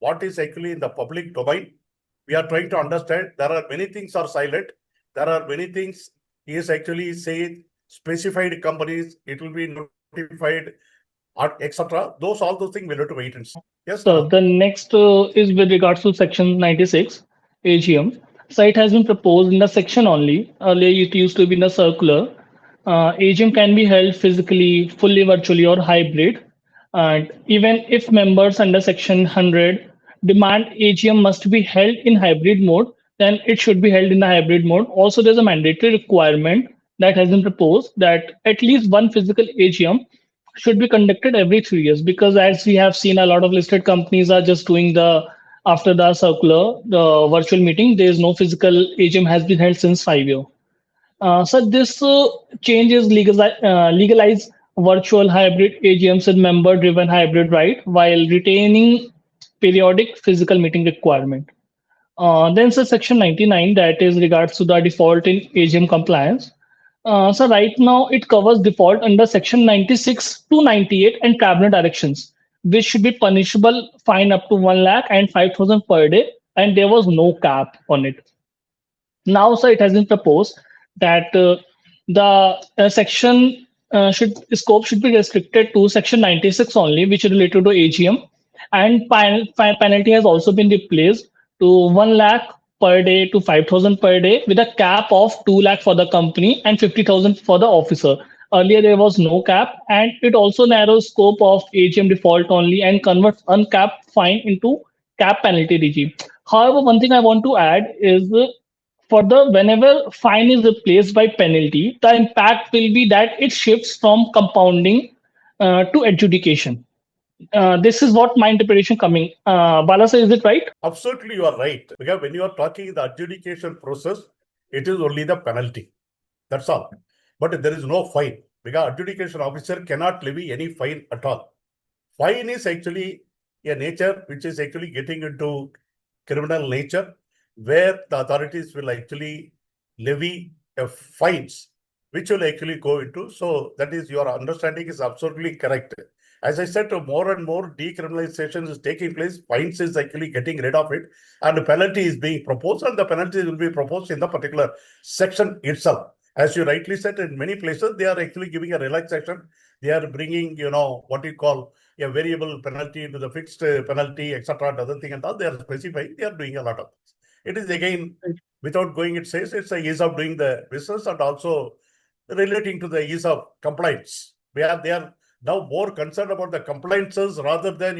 what is actually in the public domain. We are trying to understand there are many things are silent. There are many things he is actually saying specified companies, it will be notified, etc. All those things we'll have to wait and see. Yes, So Anna. the next is with regards to section 96 AGM. So it has been proposed in the section only. Earlier it used to be in the circular. AGM can be held physically, fully virtually, or hybrid. And even if members under section 100 demand AGM must be held in hybrid mode, then it should be held in the hybrid mode. Also, there's a mandatory requirement that has been proposed that at least one physical AGM should be conducted every 3 years, because as we have seen, a lot of listed companies are just doing the after the circular, the virtual meeting. There is no physical AGM has been held since 5 years. So this change is legalize virtual hybrid AGMs with member-driven hybrid right while retaining periodic physical meeting requirement. Then so section 99 that is regards to the default in AGM compliance. So right now it covers default under section 96 to 98 and cabinet directions, which should be punishable fine up to 1 lakh and 5,000 per day, and there was no cap on it. Now, so it has been proposed that the section scope should be restricted to section 96 only, which is related to AGM, and penalty has also been replaced to 1 lakh per day to 5,000 per day, with a cap of 2 lakh for the company and 50,000 for the officer. Earlier there was no cap, and it also narrows scope of AGM default only and converts uncapped fine into cap penalty regime. However, one thing I want to add is for the whenever fine is replaced by penalty, the impact will be that it shifts from compounding to adjudication. This is what my interpretation coming. Bala sir, is it right? Absolutely, you are right. Because when you are talking the adjudication process, it is only the penalty. That's all. But there is no fine. Because adjudication officer cannot levy any fine at all. Fine is actually a nature which is actually getting into criminal nature, where the authorities will actually levy fines, which will actually go into. So that is, your understanding is absolutely correct. As I said, more and more decriminalization is taking place. Fines is actually getting rid of it, and the penalty is being proposed, and the penalty will be proposed in the particular section itself. As you rightly said, in many places, they are actually giving a relaxation. They are bringing, what you call a variable penalty into the fixed penalty, etc. Other thing and all. They are specifying. They are doing a lot of things. It is again, without going, it says it's a ease of doing the business and also relating to the ease of compliance. They are now more concerned about the compliances rather than,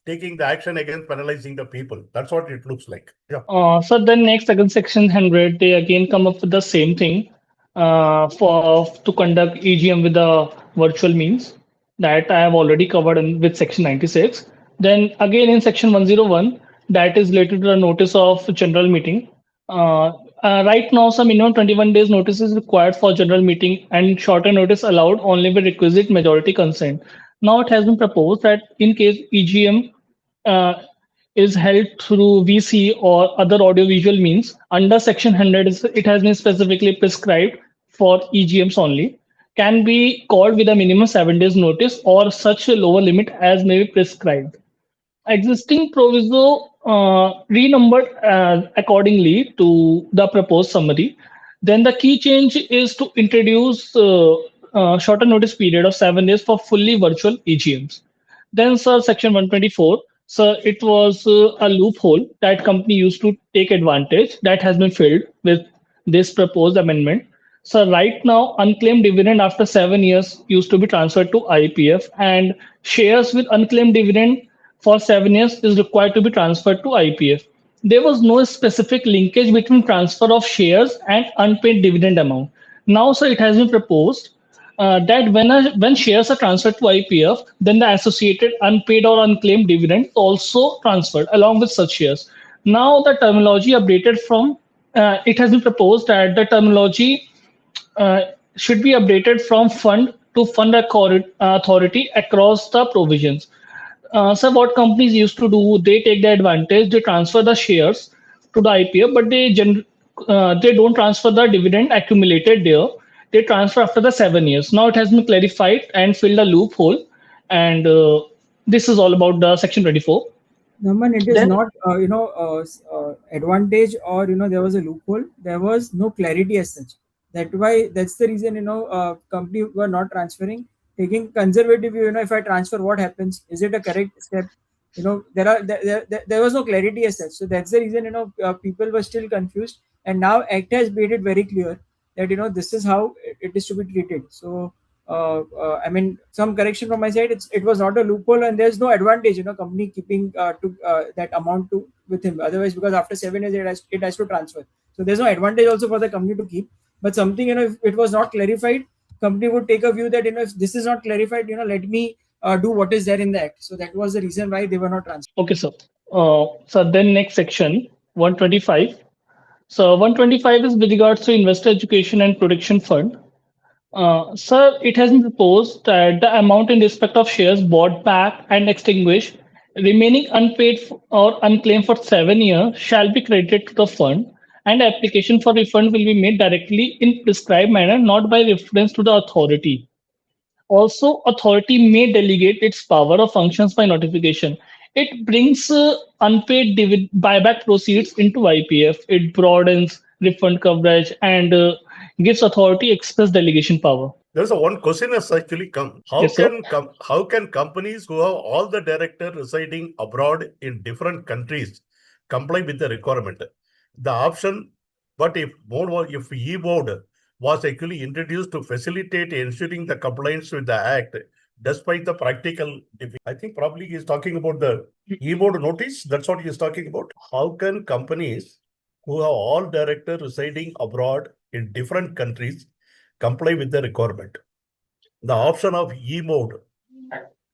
taking the action against penalizing the people. That's what it looks like. Yeah. So then next again section 100, they again come up with the same thing for to conduct EGM with the virtual means that I have already covered with section 96. Then again in section 101, that is related to the notice of general meeting. Right now, some minimum 21 days notice is required for general meeting, and shorter notice allowed only with requisite majority consent. Now it has been proposed that in case EGM uh, is held through VC or other audiovisual means under Section 100, it has been specifically prescribed for EGMs only, can be called with a minimum 7 days notice or such a lower limit as may be prescribed. Existing proviso renumbered accordingly to the proposed summary. Then the key change is to introduce shorter notice period of 7 days for fully virtual EGMs. Then, sir, section 124. So it was a loophole that company used to take advantage that has been filled with this proposed amendment. So right now, unclaimed dividend after 7 years used to be transferred to IPF, and shares with unclaimed dividend for 7 years is required to be transferred to IPF. There was no specific linkage between transfer of shares and unpaid dividend amount. Now, so it has been proposed that when shares are transferred to IPF, then the associated unpaid or unclaimed dividend also transferred along with such shares. Now the terminology updated from it has been proposed that the terminology uh, should be updated from fund to fund authority across the provisions. So what companies used to do, they take the advantage, they transfer the shares to the IPO, but they don't transfer the dividend accumulated there. They transfer after the 7 years. Now it has been clarified and filled a loophole, and this is all about the section 24. Naman, it is Then not, advantage or, there was a loophole. There was no clarity as such. That's the reason, company were not transferring, taking conservative view, if I transfer, what happens? Is it a correct step? There was no clarity as such. So that's the reason, people were still confused. And now Act has made it very clear that, this is how it is to be treated. So, I mean, some correction from my side. It was not a loophole, and there's no advantage, company keeping to that amount to with him. Otherwise, because after 7 years, it has to transfer. So there's no advantage also for the company to keep. But something, if it was not clarified, company would take a view that, if this is not clarified, let me do what is there in the act. So that was the reason why they were not transferred. okay, sir. So then next section 125. So 125 is with regards to investor education and protection fund. Sir, it has been proposed that the amount in respect of shares bought back and extinguished remaining unpaid or unclaimed for 7 years shall be credited to the fund, and application for refund will be made directly in prescribed manner, not by reference to the authority. Also, authority may delegate its power or functions by notification. It brings unpaid buyback proceeds into IPF. It broadens refund coverage and gives authority express delegation power. There's one question has actually come. Yes, sir. How can companies who have all the director residing abroad in different countries comply with the requirement? The option, but if e-board was actually introduced to facilitate ensuring the compliance with the act, despite the practical, I think probably he's talking about the e-board notice. That's what he's talking about. How can companies who have all director residing abroad in different countries comply with the requirement? The option of e-mode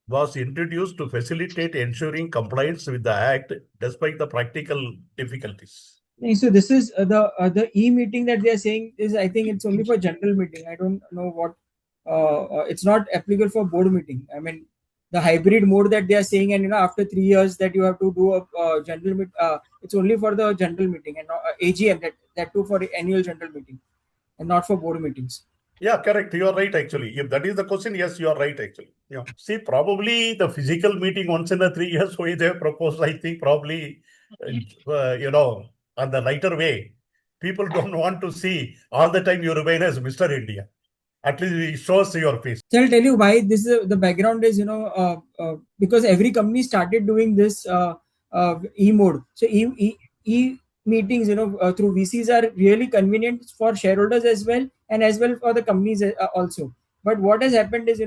was introduced to facilitate ensuring compliance with the act despite the practical difficulties. So this is the e-meeting that they are saying is, I think it's only for general meeting. I don't know what it's not applicable for board meeting. I mean, the hybrid mode that they are saying, and after 3 years that you have to do a general meet. It's only for the general meeting and AGM that too for annual general meeting, and not for board meetings. Yeah, correct. You are right, actually. If that is the question, yes, you are right, actually. Yeah. See, probably the physical meeting once in a 3 years, why they have proposed, I think probably, on the lighter way. People don't want to see all the time you remain as Mr. India. At least it shows your face. So I'll tell you why this is the background is, because every company started doing this e-mode. So e meetings, through VCs are really convenient for shareholders as well, and as well for the companies also. But what has happened is,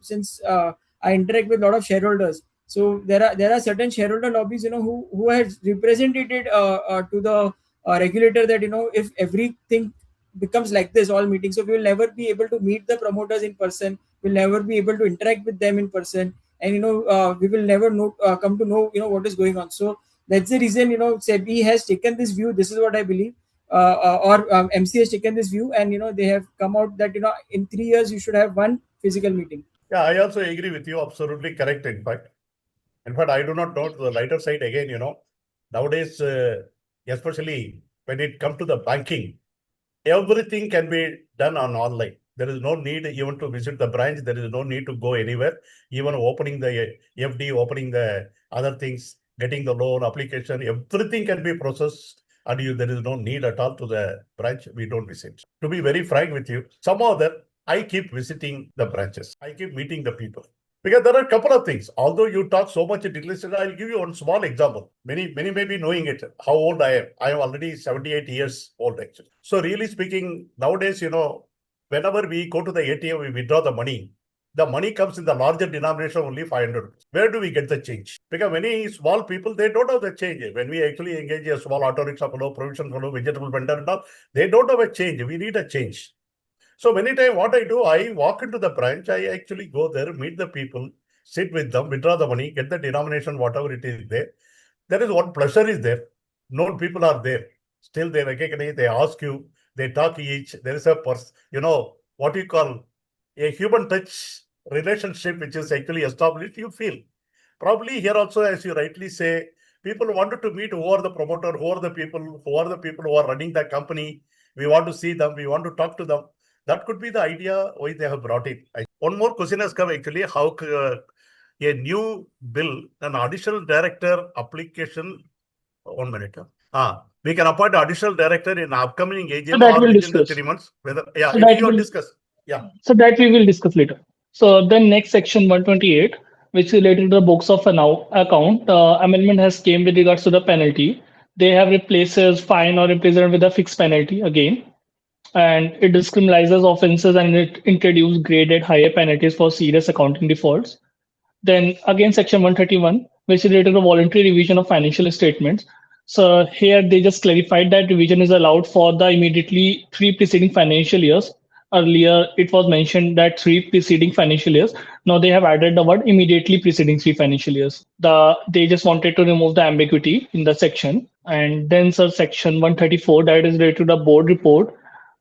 since I interact with a lot of shareholders, so there are certain shareholder lobbies, who has represented to the regulator that, if everything becomes like this, all meetings, so we will never be able to meet the promoters in person, we'll never be able to interact with them in person, and we will never come to know what is going on. So that's the reason SEBI has taken this view. This is what I believe, or MC has taken this view, and they have come out that in 3 years you should have one physical meeting. Yeah, I also agree with you. Absolutely correct, in fact. In fact, I do not know the lighter side again, nowadays, especially when it comes to the banking, everything can be done on online. There is no need even to visit the branch. There is no need to go anywhere. Even opening the FD, opening the other things, getting the loan application, everything can be processed, and there is no need at all to the branch. We don't visit. To be very frank with you, somehow that I keep visiting the branches. I keep meeting the people. Because there are a couple of things. Although you talk so much in detail, I'll give you one small example. Many may be knowing it, how old I am. I am already 78 years old, actually. So really speaking, nowadays, whenever we go to the ATM, we withdraw the money comes in the larger denomination, only 500 rupees. Where do we get the change? Because many small people, they don't have the change. When we actually engage a small auto rickshaw fellow, provision fellow, vegetable vendor and all, they don't have a change. We need a change. So many times what I do, I walk into the branch, I actually go there, meet the people, sit with them, withdraw the money, get the denomination, whatever it is there. There is one pleasure is there. Known people are there. Still they recognize, they ask you, they talk each. There is a what you call a human touch relationship which is actually established, you feel. Probably here also, as you rightly say, people wanted to meet who are the promoter, who are the people who are running the company. We want to see them, we want to talk to them. That could be the idea why they have brought it. One more question has come actually, how a new bill, an additional director application, 1 minute. We can appoint additional director in upcoming AGM So that or we'll within the discuss. 3 months. So that You will will discuss. Yeah. So that we will discuss later. So then next section 128, which is related to the books of an account, amendment has came with regards to the penalty. They have replaces fine or imprisonment with a fixed penalty again, and it discriminalizes offences and it introduces graded higher penalties for serious accounting defaults. Then again, section 131, which is related to voluntary revision of financial statements. So here they just clarified that revision is allowed for the immediately 3 preceding financial years. Earlier, it was mentioned that 3 preceding financial years. Now they have added the word immediately preceding 3 financial years. They just wanted to remove the ambiguity in the section. And then, sir, section 134, that is related to the board report.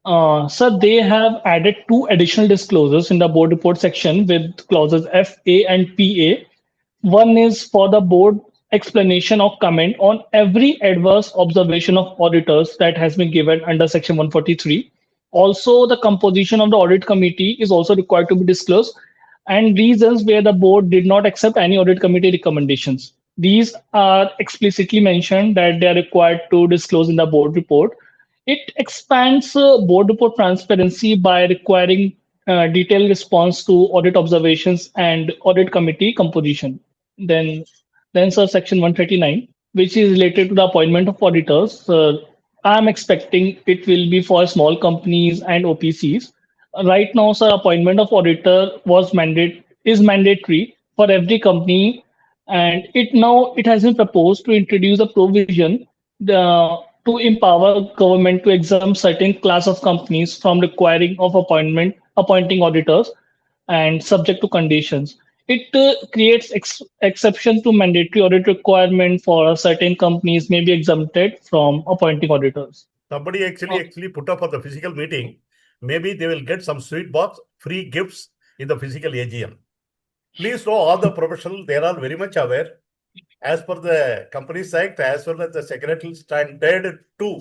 So they have added 2 additional disclosures in the board report section with clauses FA and PA. One is for the board explanation of comment on every adverse observation of auditors that has been given under section 143. Also, the composition of the audit committee is also required to be disclosed, and reasons where the board did not accept any audit committee recommendations. These are explicitly mentioned that they are required to disclose in the board report. It expands board report transparency by requiring detailed response to audit observations and audit committee composition. Then, then sir, section 139, which is related to the appointment of auditors. I'm expecting it will be for small companies and OPCs. Right now, sir, appointment of auditor is mandatory for every company, and it has been proposed to introduce a provision to empower government to exempt certain class of companies from requiring of appointing auditors and subject to conditions. It creates exception to mandatory audit requirement for certain companies may be exempted from appointing auditors. Somebody actually put up for the physical meeting. Maybe they will get some sweet box, free gifts in the physical AGM. Please know all the professionals, they are all very much aware. As per the Companies Act, as well as the Secretarial Standard 2,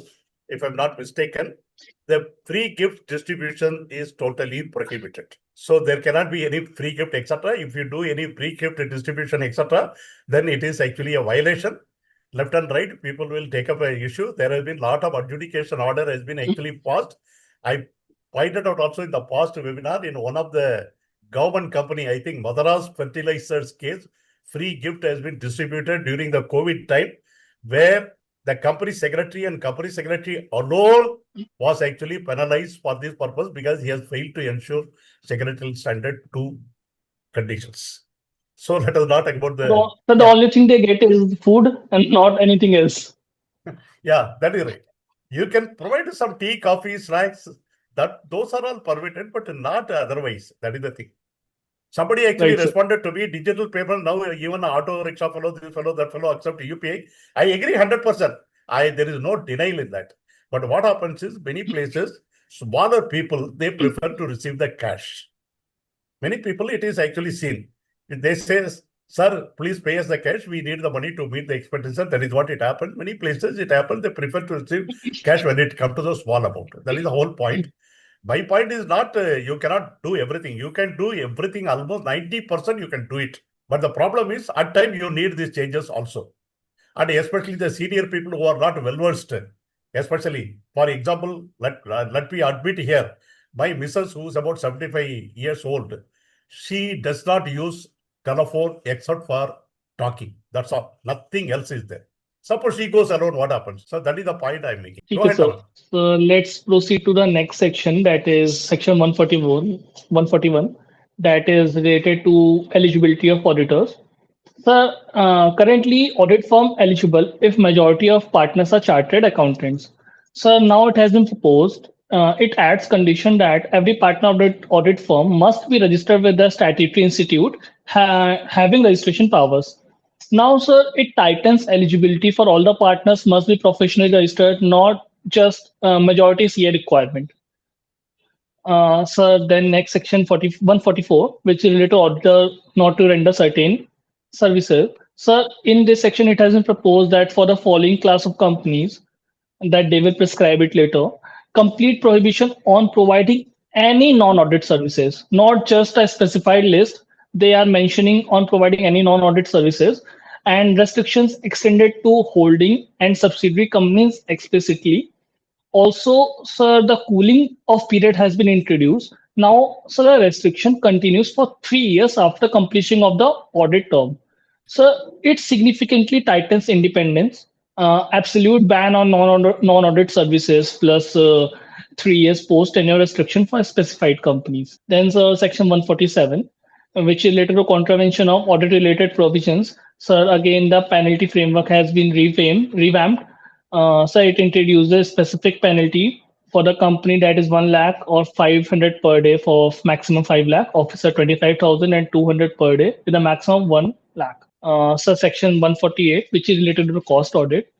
if I'm not mistaken, the free gift distribution is totally prohibited. So there cannot be any free gift, etc. If you do any free gift distribution, etc., then it is actually a violation. Left and right, people will take up an issue. There has been a lot of adjudication order has been actually passed. I pointed out also in the past webinar in one of the government company, I think Madras Fertilizers case, free gift has been distributed during the COVID time, where the company secretary and company secretary alone was actually penalized for this purpose because he has failed to ensure Secretarial Standard 2 conditions. So let us not talk about the only thing they get is food and not anything else. Yeah, that is right. You can provide some tea, coffee, snacks. Those are all permitted, but not otherwise. That is the thing. Somebody actually responded to me, digital payment, now even auto rickshaw fellow, this fellow, that fellow accept UPI. I agree 100%. There is no denial in that. But what happens is many places, smaller people, they prefer to receive the cash. Many people, it is actually seen. They say sir, please pay us the cash. We need the money to meet the expenditure. That is what it happened. Many places it happened. They prefer to receive cash when it comes to the small amount. That is the whole point. My point is not you cannot do everything. You can do everything, almost 90% you can do it. But the problem is at times you need these changes also. And especially the senior people who are not well versed, especially, for example, let me admit here, my missus, who is about 75 years old, she does not use telephone except for talking. That's all. Nothing else is there. Suppose she goes alone, what happens? So that is the point I'm making. Go Okay, ahead, sir. Aman. So let's proceed to the next section, that is section 141, that is related to eligibility of auditors. Sir, currently audit firm eligible if majority of partners are chartered accountants. So now it has been proposed. It adds condition that every partner audit firm must be registered with the statutory institute having registration powers. Now, sir, it tightens eligibility for all the partners must be professionally registered, not just majority CA requirement. So then next section 144, which is related to auditor not to render certain services. So in this section, it has been proposed that for the following class of companies, that they will prescribe it later, complete prohibition on providing any non-audit services, not just a specified list. They are mentioning on providing any non-audit services, and restrictions extended to holding and subsidiary companies explicitly. Also, sir, the cooling off period has been introduced. Now, sir, the restriction continues for 3 years after completion of the audit term. So it significantly tightens independence. Absolute ban on non-audit services plus 3 years post tenure restriction for specified companies. Then, section 147, which is related to contravention of audit related provisions. Sir, again, the penalty framework has been revamped. So it introduces specific penalty for the company, that is 1 lakh or 500 per day for maximum 5 lakh, officer 25,000 and 200 per day with a maximum of 1 lakh. So section 148, which is related to the cost audit.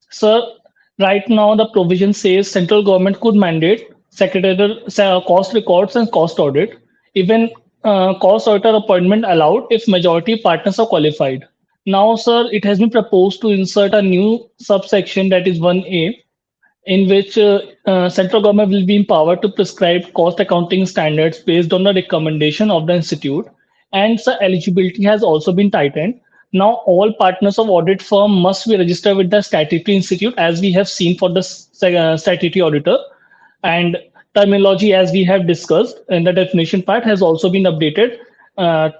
So right now the provision says central government could mandate secretarial cost records and cost audit. Even cost auditor appointment allowed if majority partners are qualified. Now, sir, it has been proposed to insert a new subsection, that is 1A, in which central government will be empowered to prescribe cost accounting standards based on the recommendation of the institute. And so eligibility has also been tightened. Now all partners of audit firm must be registered with the statutory institute, as we have seen for the statutory auditor. And terminology, as we have discussed in the definition part, has also been updated uh,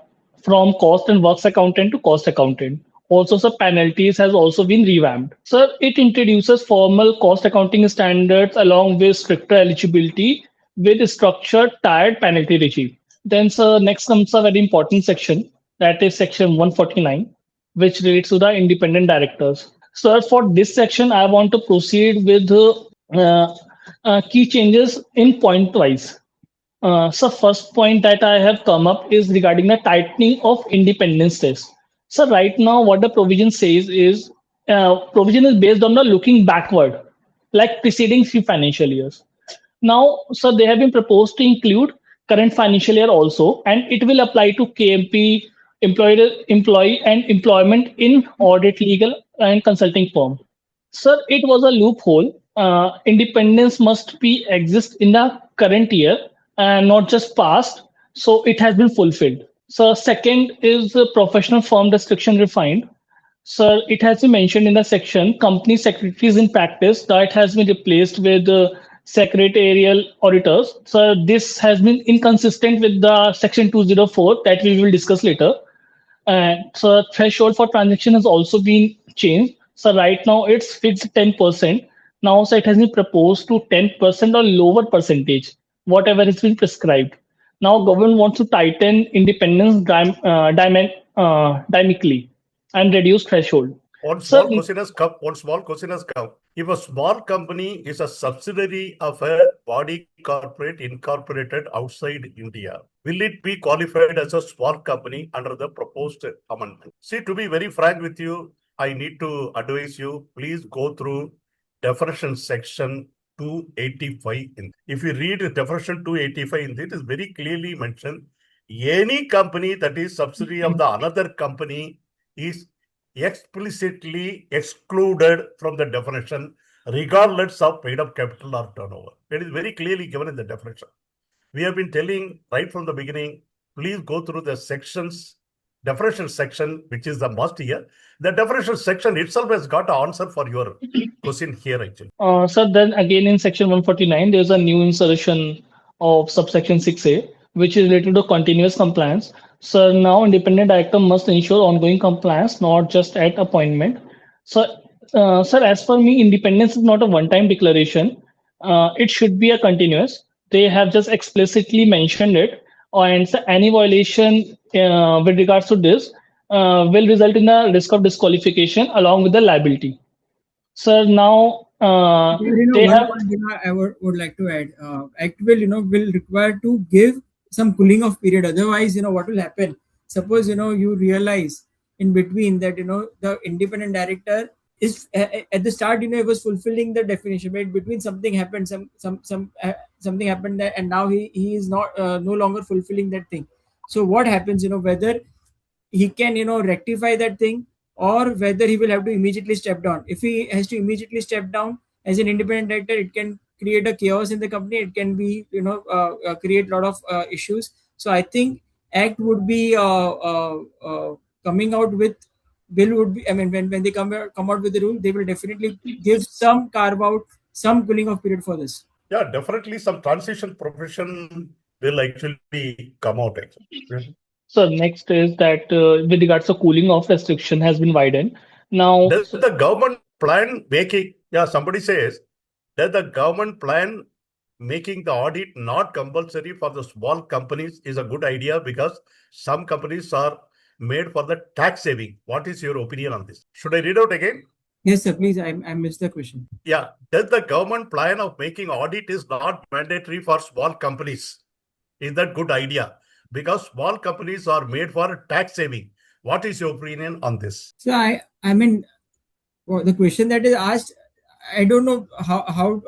from cost and works accountant to cost accountant. Also, the penalties has also been revamped. So it introduces formal cost accounting standards along with stricter eligibility with structured tied penalty regime. Then, sir, next comes a very important section, that is section 149, which relates to the independent directors. Sir, for this section, I want to proceed with key changes in point wise. So first point that I have come up is regarding the tightening of independence test. So right now, what the provision says is provision is based on the looking backward, like preceding few financial years. Now, so they have been proposed to include current financial year also, and it will apply to KMP, employee and employment in audit, legal and consulting firm. Sir, it was a loophole. Independence must be exist in the current year and not just past. So it has been fulfilled. So second is professional firm restriction refined. Sir, it has been mentioned in the section company secretaries in practice that has been replaced with secretarial auditors. So this has been inconsistent with the section 204 that we will discuss later. And so threshold for transaction has also been changed. So right now it's fixed 10%. Now so it has been proposed to 10% or lower percentage, whatever has been prescribed. Now government wants to tighten independence dynamically and reduce threshold. One So small question has come. One small question has come. If a small company is a subsidiary of a body corporate incorporated outside India, will it be qualified as a small company under the proposed amendment? See, to be very frank with you, I need to advise you, please go through definition section 285. If you read definition 285 in it is very clearly mentioned, Any company that is subsidiary of the another company is explicitly excluded from the definition, regardless of paid up capital or turnover. It is very clearly given in the definition. We have been telling right from the beginning, please go through the sections, definition section, which is the must here. The definition section itself has got an answer for your question here, actually. So then again in section 149, there's a new insertion of subsection 6A, which is related to continuous compliance. So now independent director must ensure ongoing compliance, not just at appointment. So, sir, as for me, independence is not a one-time declaration. It should be a continuous. They have just explicitly mentioned it, and so any violation with regards to this will result in a risk of disqualification along with the liability. Sir, now they One have. point I would like to add. Act will require to give some cooling off period. Otherwise, what will happen? Suppose you realize in between that the independent director is at the start he was fulfilling the definition, but between something happened, something happened there, and now he is not no longer fulfilling that thing. So what happens? Whether he can rectify that thing, or whether he will have to immediately step down. If he has to immediately step down as an independent director, it can create a chaos in the company. It can be create a lot of issues. So I think act would be coming out with bill would be, I mean, when they come out with the rule, they will definitely give some carve out, some cooling off period for this. Yeah, definitely some transition provision will actually come out. Actually. So next is that with regards to cooling off restriction has been widened. Now, Does the government plan making, somebody says, does the government plan making the audit not compulsory for the small companies is a good idea because some companies are made for the tax saving. What is your opinion on this? Should I read out again? Yes, sir. Please, I missed the question. Yeah. Does the government plan of making audit is not mandatory for small companies? Is that good idea? Because small companies are made for tax saving. What is your opinion on this? So I mean, the question that is asked, I don't know how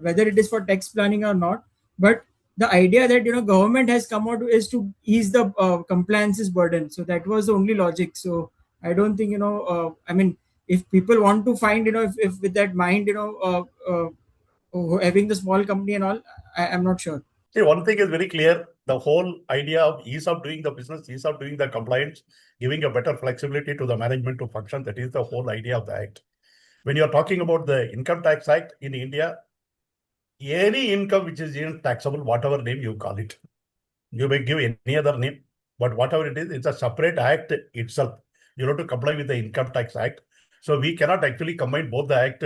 whether it is for tax planning or not, but the idea that government has come out is to ease the compliances burden. So that was the only logic. So I don't think I mean, if people want to find if with that mind having the small company and all, I'm not sure. See, one thing is very clear. The whole idea of ease of doing the business, ease of doing the compliance, giving a better flexibility to the management to function, that is the whole idea of the act. When you're talking about the Income Tax Act in India, any income which is taxable, whatever name you call it, you may give any other name, but whatever it is, it's a separate act itself. You have to comply with the Income Tax Act. So we cannot actually combine both the act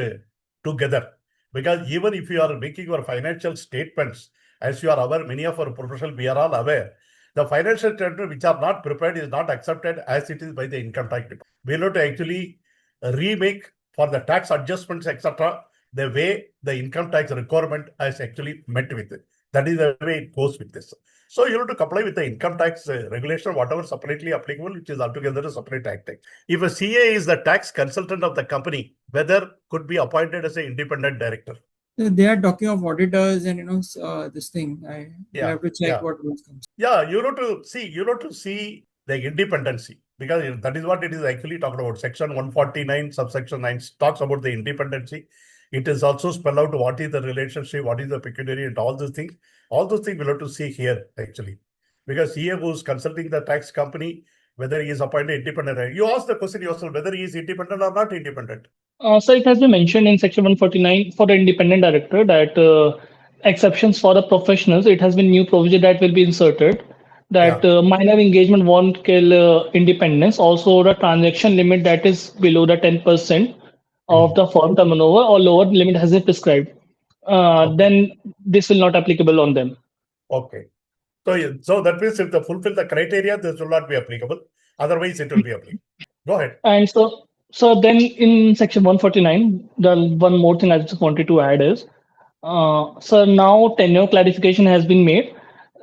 together, because even if you are making your financial statements, as you are aware, many of our professionals, we are all aware, the financial statements which are not prepared is not accepted as it is by the income tax department. We have to actually remake for the tax adjustments, etc., the way the income tax requirement is actually met with it. That is the way it goes with this. So you have to comply with the income tax regulation, whatever separately applicable, which is altogether a separate act. If a CA is the tax consultant of the company, whether could be appointed as an independent director. They are talking of auditors and this thing. I have to check what rules comes. Yeah, you have to see the independency, because that is what it is actually talking about. Section 149, subsection 9 talks about the independency. It is also spelled out what is the relationship, what is the pecuniary, and all those things. All those things we'll have to see here actually, because CA who is consulting the tax company, whether he is appointed independent. You ask the question yourself whether he is independent or not independent. So it has been mentioned in section 149 for the independent director that exceptions for the professionals, it has been new provision that will be inserted that minor engagement won't kill independence. Also, the transaction limit that is below the 10% of the firm turnover or lower limit has been prescribed. Then this will not applicable on them. Okay. So that means if they fulfill the criteria, this will not be applicable. Otherwise, it will be applicable. Go ahead. And so then in section 149, the one more thing I just wanted to add is, so now tenure clarification has been made.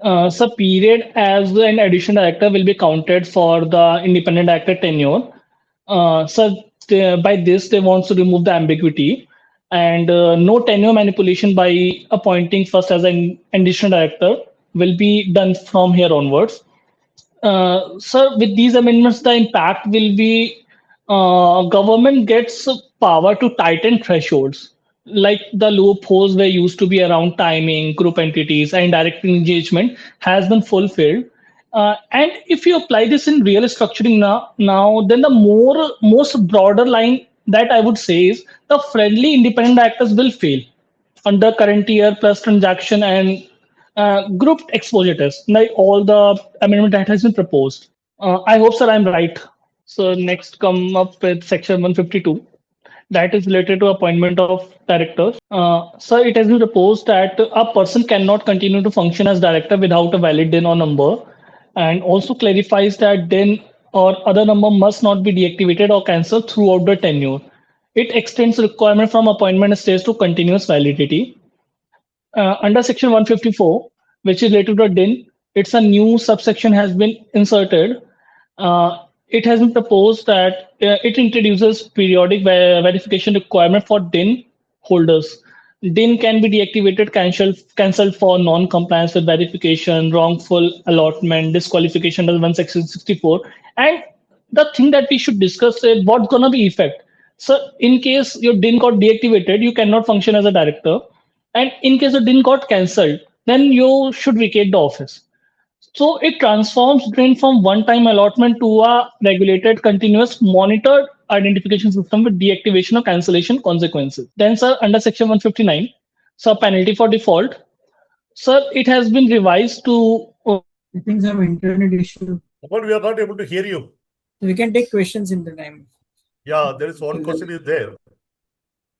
So period as an additional director will be counted for the independent director tenure. By this, they want to remove the ambiguity and no tenure manipulation by appointing first as an additional director will be done from here onwards. Sir, with these amendments, the impact will be government gets power to tighten thresholds. Like the loopholes were used to be around timing, group entities, and direct engagement has been fulfilled. And if you apply this in real structuring now, then the most broader line that I would say is the friendly independent actors will fail under current year plus transaction and grouped exposure test, like all the amendment that has been proposed. I hope, sir, I'm right. So next come up with section 152 that is related to appointment of directors. So it has been proposed that a person cannot continue to function as director without a valid DIN or number, and also clarifies that DIN or other number must not be deactivated or cancelled throughout the tenure. It extends requirement from appointment stage to continuous validity. Under section 154, which is related to DIN, it's a new subsection has been inserted. It has been proposed that it introduces periodic verification requirement for DIN holders. DIN can be deactivated, cancelled for non-compliance with verification, wrongful allotment, disqualification under one section 64. And the thing that we should discuss is what's gonna be effect. So in case your DIN got deactivated, you cannot function as a director. And in case the DIN got cancelled, then you should vacate the office. So it transforms DIN from one-time allotment to a regulated, continuous, monitored identification system with deactivation or cancellation consequences. Then, sir, under section 159, so penalty for default. Sir, it has been revised to. I think some internet issue. But we are not able to hear you. We can take questions in the time. Yeah, there is one question is there.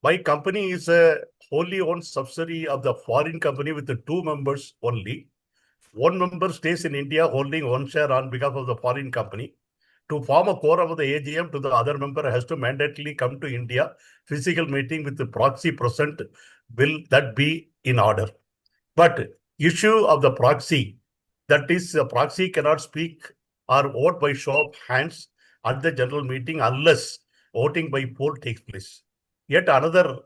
My company is a wholly owned subsidiary of the foreign company with the 2 members only. One member stays in India holding 1 share on behalf of the foreign company. To form a quorum of the AGM, to the other member has to mandatorily come to India. Physical meeting with the proxy present, will that be in order? But issue of the proxy, that is, the proxy cannot speak or vote by show of hands at the general meeting unless voting by poll takes place. Yet another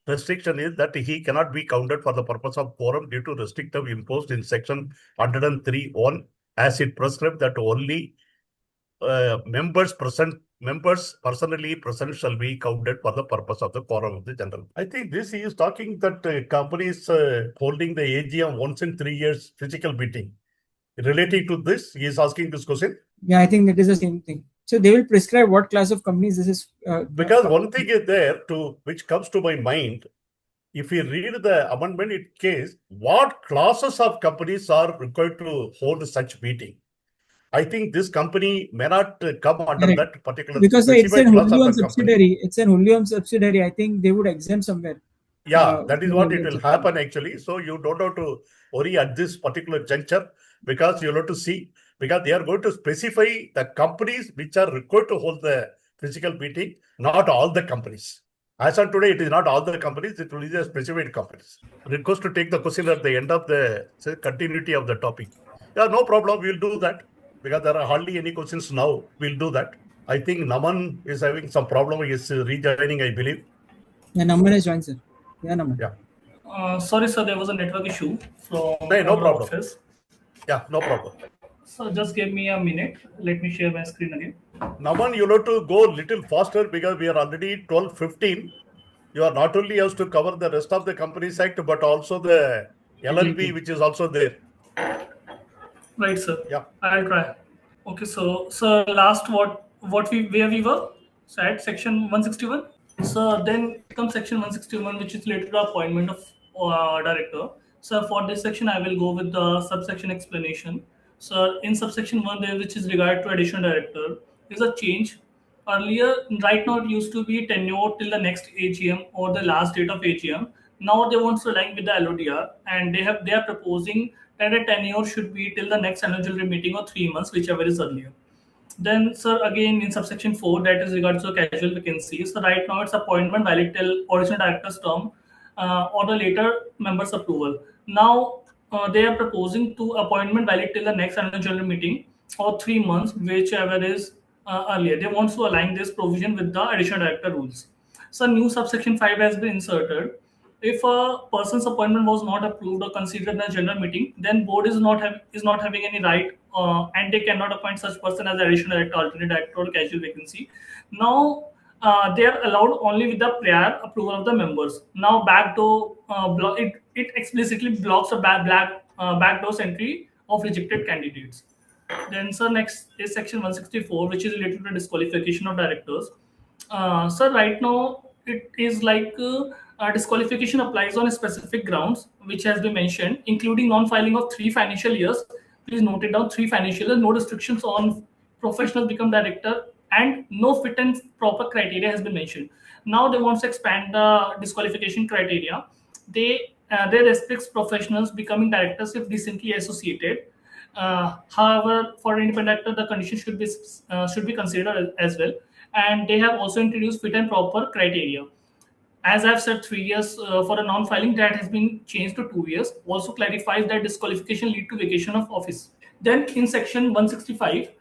restriction is that he cannot be counted for the purpose of quorum due to restrictive imposed in section 103(1), as it prescribes that only members personally present shall be counted for the purpose of the quorum of the general. I think this he is talking that companies holding the AGM once in 3 years physical meeting. Relating to this, he is asking this question. Yeah, I think that is the same thing. So they will prescribe what class of companies this is. Because one thing is there which comes to my mind. If you read the amendment, it case what classes of companies are required to hold such meeting. I think this company may not come under that particular. Because it's an wholly owned subsidiary. It's an wholly owned subsidiary. I think they would exempt somewhere. Yeah, that is what it will happen actually. So you don't have to worry at this particular juncture, because you'll have to see, because they are going to specify the companies which are required to hold the physical meeting, not all the companies. As on today, it is not all the companies, it will be the specified companies. Request to take the question at the end of the continuity of the topic. Yeah, no problem, we'll do that, because there are hardly any questions now. We'll do that. I think Naman is having some problem. He is rejoining, I believe. Yeah, Naman has joined, sir. Yeah, Naman. Yeah. Sorry, sir, there was a network issue from no problem. office. Yeah, no problem. So just give me a minute. Let me share my screen again. Naman, you have to go a little faster because we are already 12:15. You are not only has to cover the rest of the Companies Act, but also the LLB, which is also there. Right, sir. Yeah. I'll try. Okay, so last where we were? So at section 161. So then comes section 161, which is related to appointment of director. So for this section, I will go with the subsection explanation. So in subsection 1 there, which is regard to additional director, there's a change. Earlier, right now it used to be tenure till the next AGM or the last date of AGM. Now they want to align with the LODR, and they are proposing that a tenure should be till the next annual general meeting or 3 months, whichever is earlier. Then, sir, again in subsection 4, that is regards to casual vacancies. So right now it's appointment valid till original director's term or the later member's approval. Now they are proposing to appointment valid till the next annual general meeting or 3 months, whichever is earlier. They want to align this provision with the additional director rules. So new subsection 5 has been inserted. if a person's appointment was not approved or considered in a general meeting, then board is not having any right, and they cannot appoint such person as additional director, alternate director, or casual vacancy. Now they are allowed only with the prior approval of the members. Now backdoor it explicitly blocks a backdoor entry of rejected candidates. Then, sir, next is section 164, which is related to disqualification of directors. Sir, right now it is like disqualification applies on specific grounds, which has been mentioned, including non-filing of 3 financial years. Please note it down: 3 financial years. No restrictions on professionals become director, and no fit and proper criteria has been mentioned. Now they want to expand the disqualification criteria. They restricts professionals becoming directors if recently associated. However, for independent actor, the condition should be considered as well. And they have also introduced fit and proper criteria. As I've said, 3 years for a non-filing, that has been changed to 2 years. Also clarifies that disqualification lead to vacation of office. Then in section 165,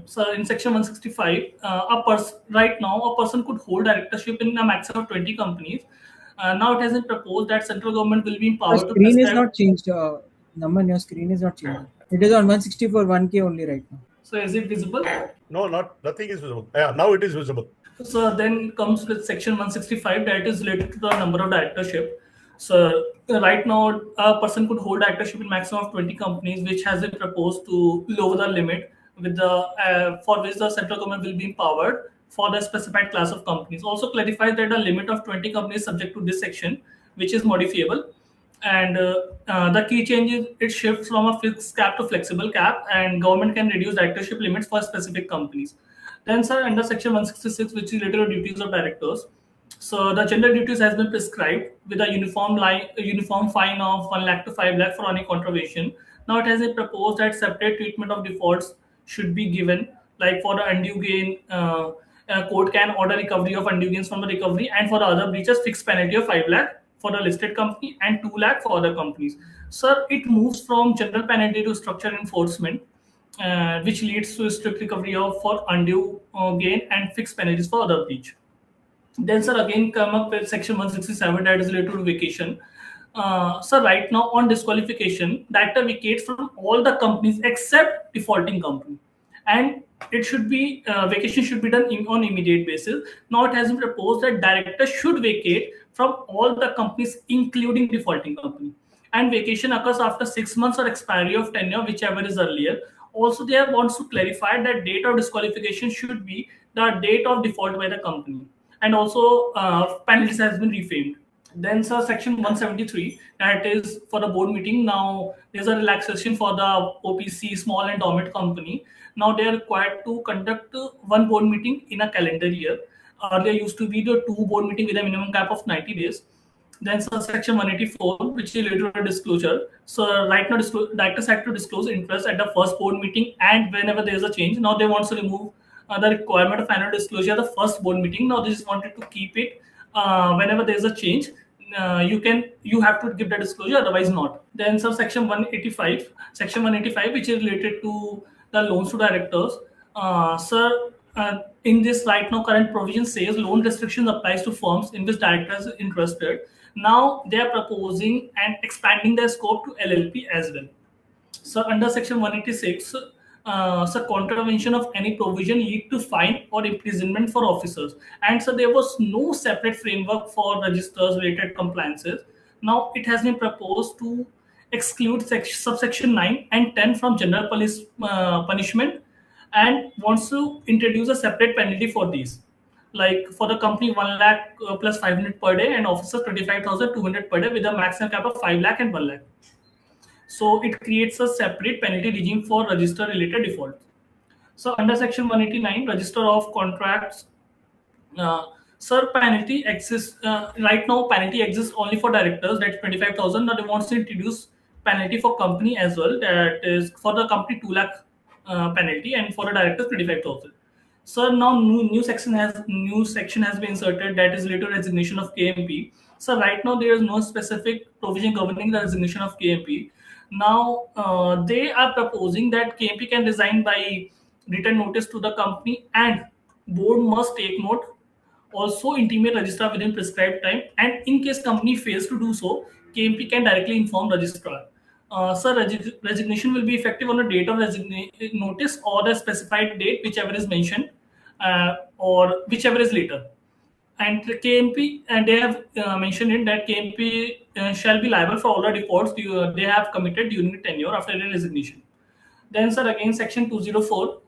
so in section 165, right now a person could hold directorship in a maximum of 20 companies. Now it has been proposed that central government will be The empowered to screen is prescribe. not changed. Naman, your screen is not changing. It is on 164 1K only right now. So is it visible? No, nothing is visible. Yeah, now it is visible. So then comes with section 165, that is related to the number of directorship. So right now a person could hold directorship in maximum of 20 companies, which has been proposed to lower the limit with the for which the central government will be empowered for the specified class of companies. Also clarifies that a limit of 20 companies subject to this section, which is modifiable. And the key change is it shifts from a fixed cap to flexible cap, and government can reduce directorship limits for specific companies. Then, sir, under section 166, which is related to duties of directors, so the gender duties has been prescribed with a uniform fine of 1 lakh to 5 lakh for any contravention. Now it has been proposed that separate treatment of defaults should be given, like for the undue gain, court can order recovery of undue gains from the recovery, and for the other breaches, fixed penalty of 5 lakh for the listed company and 2 lakh for other companies. Sir, it moves from general penalty to structured enforcement, which leads to strict recovery of for undue gain and fixed penalties for other breach. Then, sir, again come up with section 167, that is related to vacation. So right now on disqualification, director vacates from all the companies except defaulting company, and it should be vacation should be done on immediate basis. Now it has been proposed that director should vacate from all the companies including defaulting company, and vacation occurs after 6 months or expiry of tenure, whichever is earlier. Also, they have wants to clarify that date of disqualification should be the date of default by the company, and also penalties has been reframed. Then, sir, section 173, that is for the board meeting. Now there's a relaxation for the OPC, small and dormant company. Now they are required to conduct one board meeting in a calendar year. There used to be the 2 board meeting with a minimum cap of 90 days. Then, sir, section 184, which is related to disclosure. So right now, directors have to disclose interest at the first board meeting and whenever there is a change. Now they want to remove the requirement of annual disclosure at the first board meeting. Now they just wanted to keep it whenever there is a change. You have to give the disclosure, otherwise not. Then, sir, section 185, which is related to the loans to directors. Sir, in this right now current provision says loan restrictions applies to firms in which directors are interested. Now they are proposing and expanding their scope to LLP as well. So under section 186, so contravention of any provision lead to fine or imprisonment for officers. And so there was no separate framework for registers related compliances. Now it has been proposed to exclude subsection 9 and 10 from general police punishment, and wants to introduce a separate penalty for these. Like for the company, 1 lakh plus 500 per day, and officers 25,200 per day with a maximum cap of 5 lakh and 1 lakh. So it creates a separate penalty regime for register related default. So under section 189, register of contracts, sir, penalty exists right now. Penalty exists only for directors, that's 25,000. Now they want to introduce penalty for company as well, that is for the company 2 lakh penalty, and for the directors 25,000. So now new section has been inserted, that is related to resignation of KMP. So right now there is no specific provision governing the resignation of KMP. Now they are proposing that KMP can resign by written notice to the company, and board must take note also intimate registrar within prescribed time, and in case company fails to do so, KMP can directly inform registrar. Sir, resignation will be effective on the date of notice or the specified date, whichever is mentioned, or whichever is later. And the KMP, and they have mentioned in that KMP shall be liable for all the defaults they have committed during the tenure after their resignation. Then, sir, again, section 204,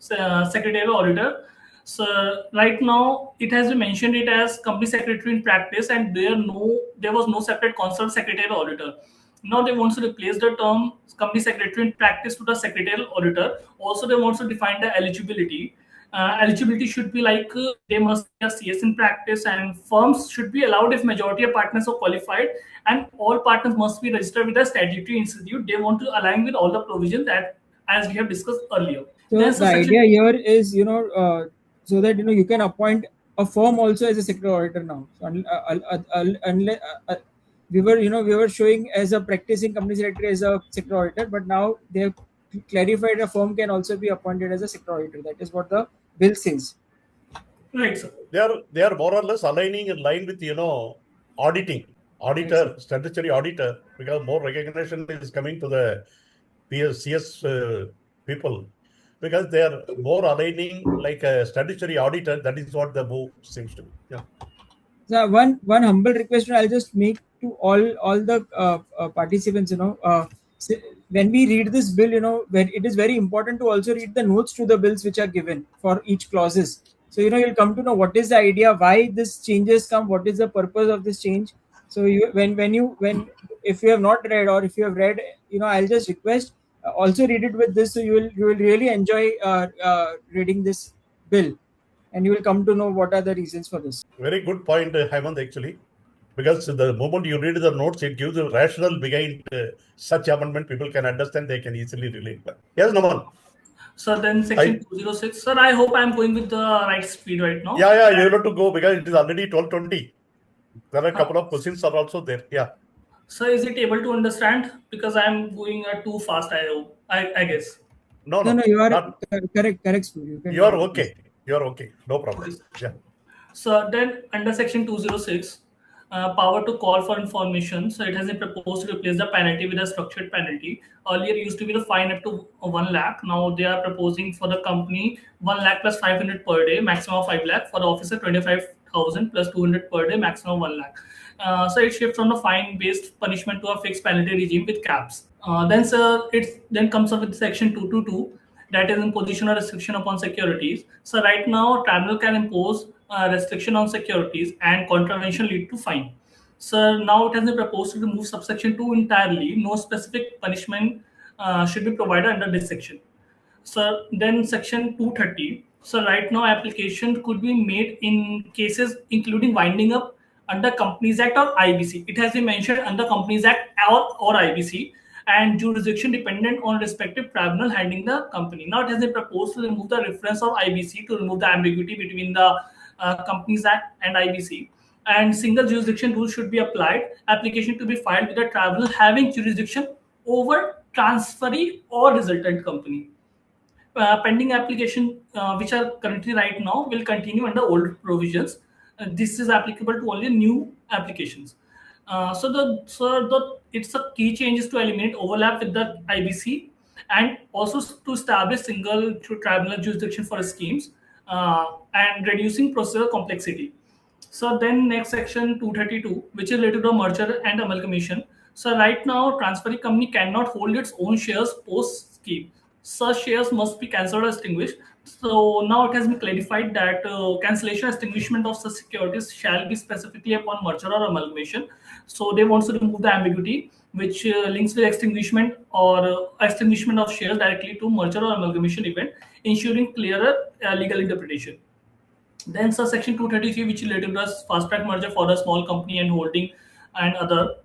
secretarial auditor. So right now it has been mentioned it as company secretary in practice, and there was no separate concept secretarial auditor. Now they want to replace the term company secretary in practice to the secretarial auditor. Also, they want to define the eligibility. Eligibility should be like they must be a CS in practice, and firms should be allowed if majority of partners are qualified, and all partners must be registered with a statutory institute. They want to align with all the provisions that as we have discussed earlier. So Then the idea here is, so that you can appoint a firm also as a secretary auditor now. So unless we were showing as a practicing company secretary as a secretary auditor, but now they have clarified a firm can also be appointed as a secretary auditor. That is what the bill says. Right, sir. They are more or less aligning in line with auditing, auditor, Right, statutory auditor, because more recognition is coming to the CS people, because they are more aligning like a statutory auditor. That is what the move seems to be. Yeah. So one humble request I'll just make to all the participants. When we read this bill, when it is very important to also read the notes to the bills which are given for each clauses. So you'll come to know what is the idea, why this changes come, what is the purpose of this change. So when if you have not read, or if you have read, I'll just request also read it with this, so you will really enjoy reading this bill, and you will come to know what are the reasons for this. Very good point, Hemant, actually. Because the moment you read the notes, it gives a rationale behind such amendment. People can understand, they can easily relate. Yes, Naman. So then section 206. Sir, I hope I'm going with the right speed right now. Yeah, you have to go because it is already 12:20. There are a couple of questions are also there. Yeah. So is it able to understand? Because I'm going too fast, I hope. I guess. No, You are not, correct. You are okay. You are okay. No problem. Okay. Yeah. So then under section 206, power to call for information. So it has been proposed to replace the penalty with a structured penalty. Earlier it used to be the fine up to 1 lakh. Now they are proposing for the company 1 lakh plus 500 per day, maximum of 5 lakh. For the officer 25,000 plus 200 per day, maximum 1 lakh. So it shifts from the fine-based punishment to a fixed penalty regime with caps. Then comes up with section 222, that is imposition or restriction upon securities. So right now, tribunal can impose restriction on securities, and contravention lead to fine. So now it has been proposed to remove subsection 2 entirely. No specific punishment should be provided under this section. So then section 230. So right now application could be made in cases including winding up under Companies Act or IBC. It has been mentioned under Companies Act or IBC, and jurisdiction dependent on respective tribunal handling the company. Now it has been proposed to remove the reference of IBC to remove the ambiguity between the Companies Act and IBC. And single jurisdiction rule should be applied. Application to be filed with a tribunal having jurisdiction over transferee or resultant company. Pending application which are currently right now will continue under old provisions. This is applicable to only new applications. It's a key changes to eliminate overlap with the IBC, and also to establish single tribunal jurisdiction for schemes, and reducing procedural complexity. So then next section 232, which is related to merger and amalgamation. So right now, transferring company cannot hold its own shares post scheme. Such shares must be cancelled or extinguished. So now it has been clarified that cancellation or extinguishment of such securities shall be specifically upon merger or amalgamation. So they want to remove the ambiguity which links with extinguishment or extinguishment of shares directly to merger or amalgamation event, ensuring clearer legal interpretation. Then section 233, which related to fast track merger for a small company and holding and other.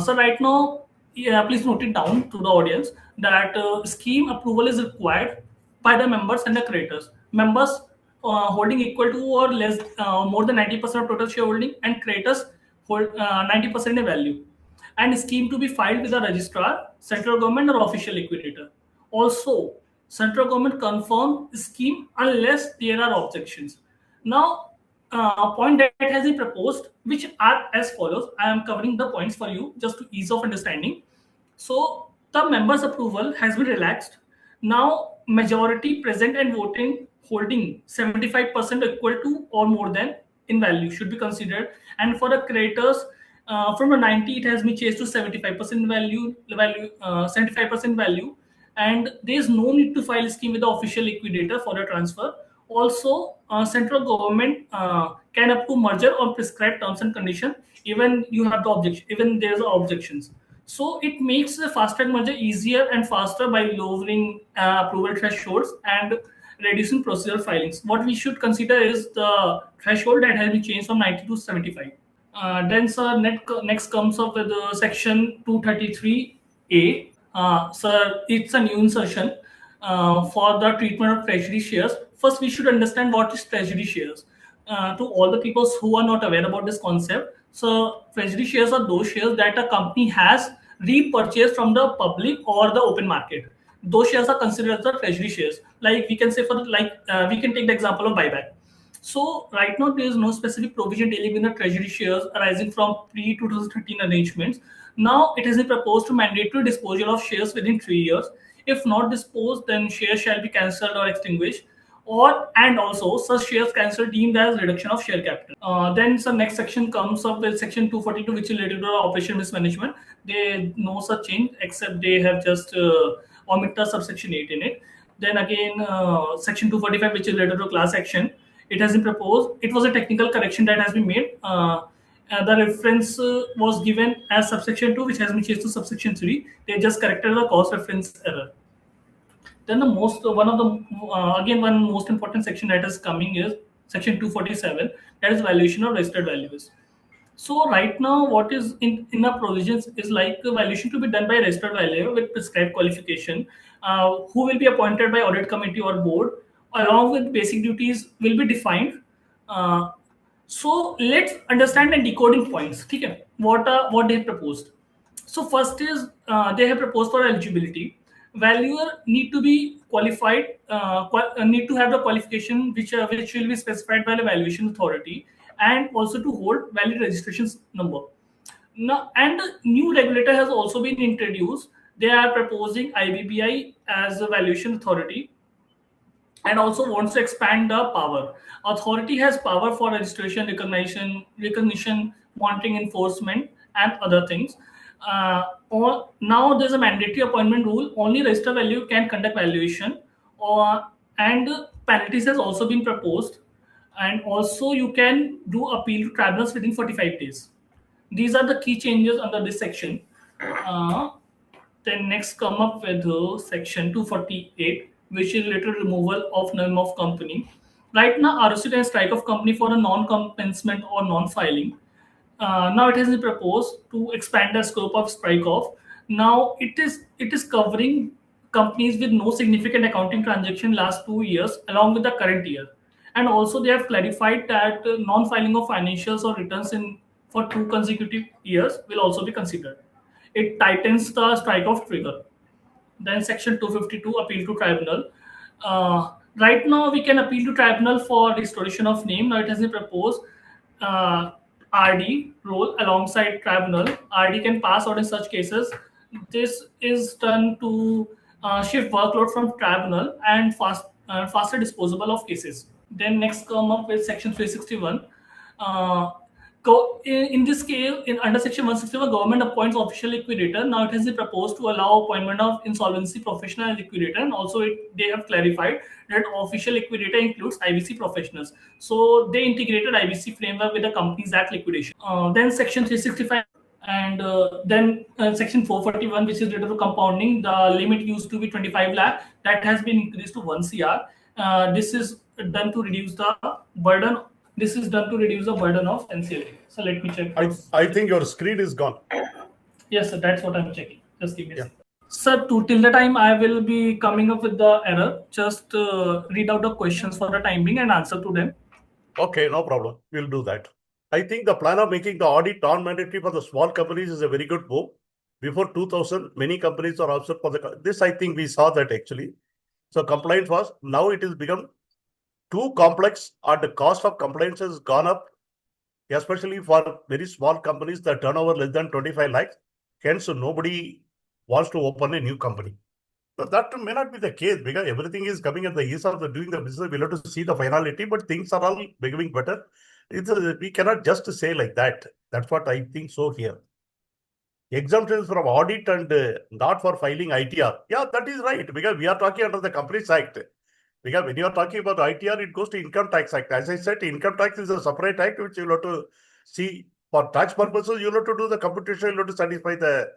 So right now, yeah, please note it down to the audience that scheme approval is required by the members and the creators. Members holding equal to or less more than 90% of total shareholding, and creators hold 90% in value. And scheme to be filed with the registrar, central government or official liquidator. Also, central government confirm scheme unless there are objections. Now, point that has been proposed, which are as follows. I am covering the points for you just to ease of understanding. So the members' approval has been relaxed. Now majority present and voting holding 75% equal to or more than in value should be considered. And for the creditors, from a 90 it has been changed to 75% value 75% value, and there is no need to file a scheme with the official liquidator for the transfer. Also, central government can up to merger on prescribed terms and conditions. Even you have the objection, even there are objections. So it makes the fast track merger easier and faster by lowering approval thresholds and reducing procedural filings. What we should consider is the threshold that has been changed from 90 to 75. Then, sir, next comes up with section 233A. Sir, it's a new insertion for the treatment of treasury shares. First, we should understand what is treasury shares. To all the people who are not aware about this concept, so treasury shares are those shares that a company has repurchased from the public or the open market. Those shares are considered as the treasury shares. Like we can say we can take the example of buyback. So right now there is no specific provision dealing with the treasury shares arising from pre-2013 arrangements. Now it is proposed to mandatory disposal of shares within 3 years. If not disposed, then shares shall be cancelled or extinguished. Or and also such shares cancelled deemed as reduction of share capital. Then some next section comes up with section 242, which is related to operation mismanagement. They no such change except they have just omitted subsection 8 in it. Then again, section 245, which is related to class action, it has been proposed. It was a technical correction that has been made. The reference was given as subsection 2, which has been changed to subsection 3. They just corrected the cost reference error. Then the most one of the again one most important section that is coming is section 247, that is valuation of registered values. So right now, what is in the provisions is like the valuation to be done by a registered valuer with prescribed qualification, who will be appointed by audit committee or board, along with basic duties will be defined. Uh, so let's understand the decoding points. Okay, what they proposed. So first is they have proposed for eligibility. Valuer need to be qualified, need to have the qualification which will be specified by the valuation authority, and also to hold valid registration number. Now, and the new regulator has also been introduced. They are proposing IBBI as a valuation authority, and also wants to expand the power. Authority has power for registration, recognition, monitoring, enforcement, and other things. Or now there's a mandatory appointment rule. Only register value can conduct valuation, or and penalties has also been proposed. And also you can do appeal to tribunals within 45 days. These are the key changes under this section. Uh, then next come up with section 248, which is related to removal of name of company. Right now, ROC can strike off company for a non-compensement or non-filing. Now it has been proposed to expand the scope of strike off. Now it is covering companies with no significant accounting transaction last 2 years along with the current year. And also they have clarified that non-filing of financials or returns in for 2 consecutive years will also be considered. It tightens the strike-off trigger. Then section 252, appeal to tribunal. Right now we can appeal to tribunal for restoration of name. Now it has been proposed RD role alongside tribunal. RD can pass out in such cases. This is done to shift workload from tribunal and faster disposable of cases. Then next come up with section 361. In this case, in under section 161, government appoints official liquidator. Now it has been proposed to allow appointment of insolvency professional and liquidator, and also they have clarified that official liquidator includes IBC professionals. So they integrated IBC framework with the Companies Act liquidation. Then section 365. And then section 441, which is related to compounding, the limit used to be 25 lakh, that has been increased to 1 CR. This is done to reduce the burden. This is done to reduce the burden of NCLT. So let me check. I think your screen is gone. Yes, sir, that's what I'm checking. Just give me a second. Sir, till the time I will be coming up with the error, just read out the questions for the time being and answer to them. Okay, no problem. We'll do that. I think the plan of making the audit non-mandatory for the small companies is a very good move. Before 2000, many companies are also for this. I think we saw that actually. So compliance was, now it is become too complex and the cost of compliance has gone up, especially for very small companies that turnover less than 25 lakhs. Hence, nobody wants to open a new company. But that may not be the case because everything is coming at the ease of doing the business. We'll have to see the finality, but things are all becoming better. We cannot just say like that. That's what I think so here. Exemptions from audit and not for filing ITR. Yeah, that is right because we are talking under the Companies Act. Because when you are talking about ITR, it goes to Income Tax Act. As I said, Income Tax is a separate act which you'll have to see for tax purposes. You'll have to do the computation. You'll have to satisfy the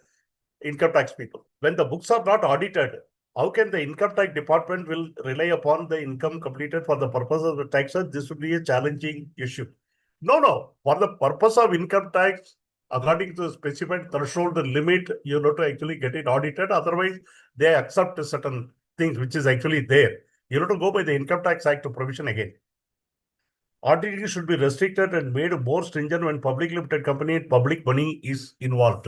income tax people. When the books are not audited, how can the income tax department will rely upon the income completed for the purpose of the taxes? This would be a challenging issue. No. For the purpose of income tax, according to the specified threshold limit, you have to actually get it audited. Otherwise, they accept certain things which is actually there. You have to go by the Income Tax Act to provision again. Auditing should be restricted and made more stringent when public limited company and public money is involved.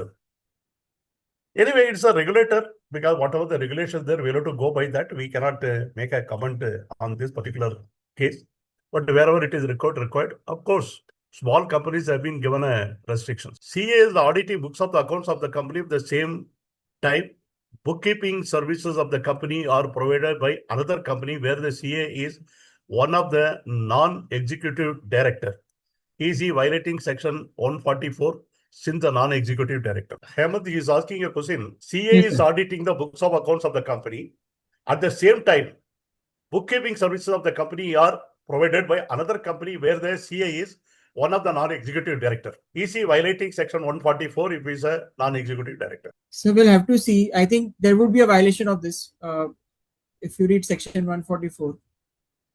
Anyway, it's a regulator because whatever the regulations there, we'll have to go by that. We cannot make a comment on this particular case. But wherever it is required, of course, small companies have been given a restriction. CA is the auditing books of the accounts of the company of the same type. Bookkeeping services of the company are provided by another company where the CA is one of the non-executive director. Is he violating section 144? Since the non-executive director. Hemant is asking a question. CA Yes, is sir. auditing the books of accounts of the company. At the same time, bookkeeping services of the company are provided by another company where the CA is one of the non-executive director. Is he violating section 144 if he is a non-executive director? So we'll have to see. I think there would be a violation of this if you read section 144.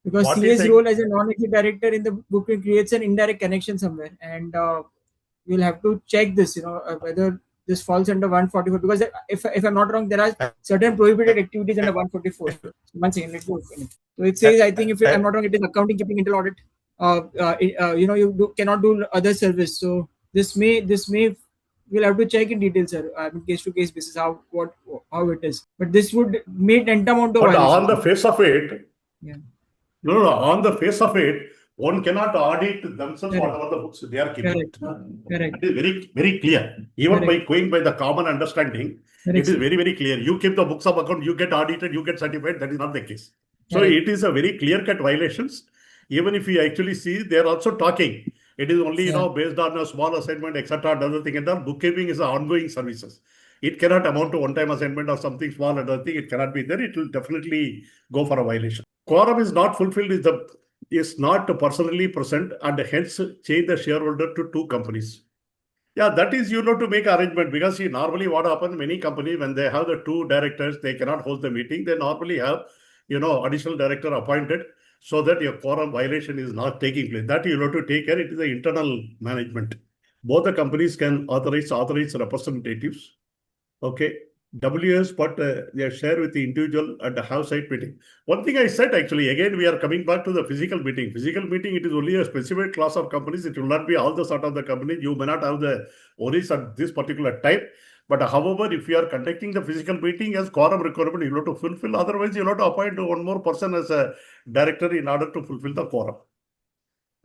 Because What is CA's the- role as a non-executive director in the book creates an indirect connection somewhere. And we'll have to check this, whether this falls under 144. Because if I'm not wrong, there are certain prohibited activities under 144. So one second, let's go open it. So it says, I think if I'm not wrong, it is accounting, keeping, internal audit. Cannot do other service. So this may we'll have to check in detail, sir. Case to case basis how it is. But this would may tantamount to But violation. on the face of it, Yeah. No, on the face of it, one cannot audit themselves Correct. whatever the books they are keeping. Correct. It is very, very clear. Even by going by the common understanding, Correct, it is sir. very, very clear. You keep the books of account, you get audited, you get certified. That is not the case. So Correct. it is a very clear-cut violations. Even if you actually see, they are also talking. It is only based on a small assignment, etc. Another thing, and bookkeeping is an ongoing services. It cannot amount to one-time assignment or something small. Another thing, it cannot be there. It will definitely go for a violation. Quorum is not fulfilled is not personally present and hence change the shareholder to two companies. Yeah, that is to make arrangement because normally what happens, many companies when they have the two directors, they cannot hold the meeting. They normally have additional director appointed so that your quorum violation is not taking place. That you have to take care. It is the internal management. Both the companies can authorize representatives. Okay. WS, but they share with the individual and have site meeting. One thing I said actually, again, we are coming back to the physical meeting. Physical meeting, it is only a specific class of companies. It will not be all the sort of the companies. You may not have the ORIs at this particular type. But however, if you are conducting the physical meeting as quorum requirement, you have to fulfill. Otherwise, you have to appoint one more person as a director in order to fulfill the quorum.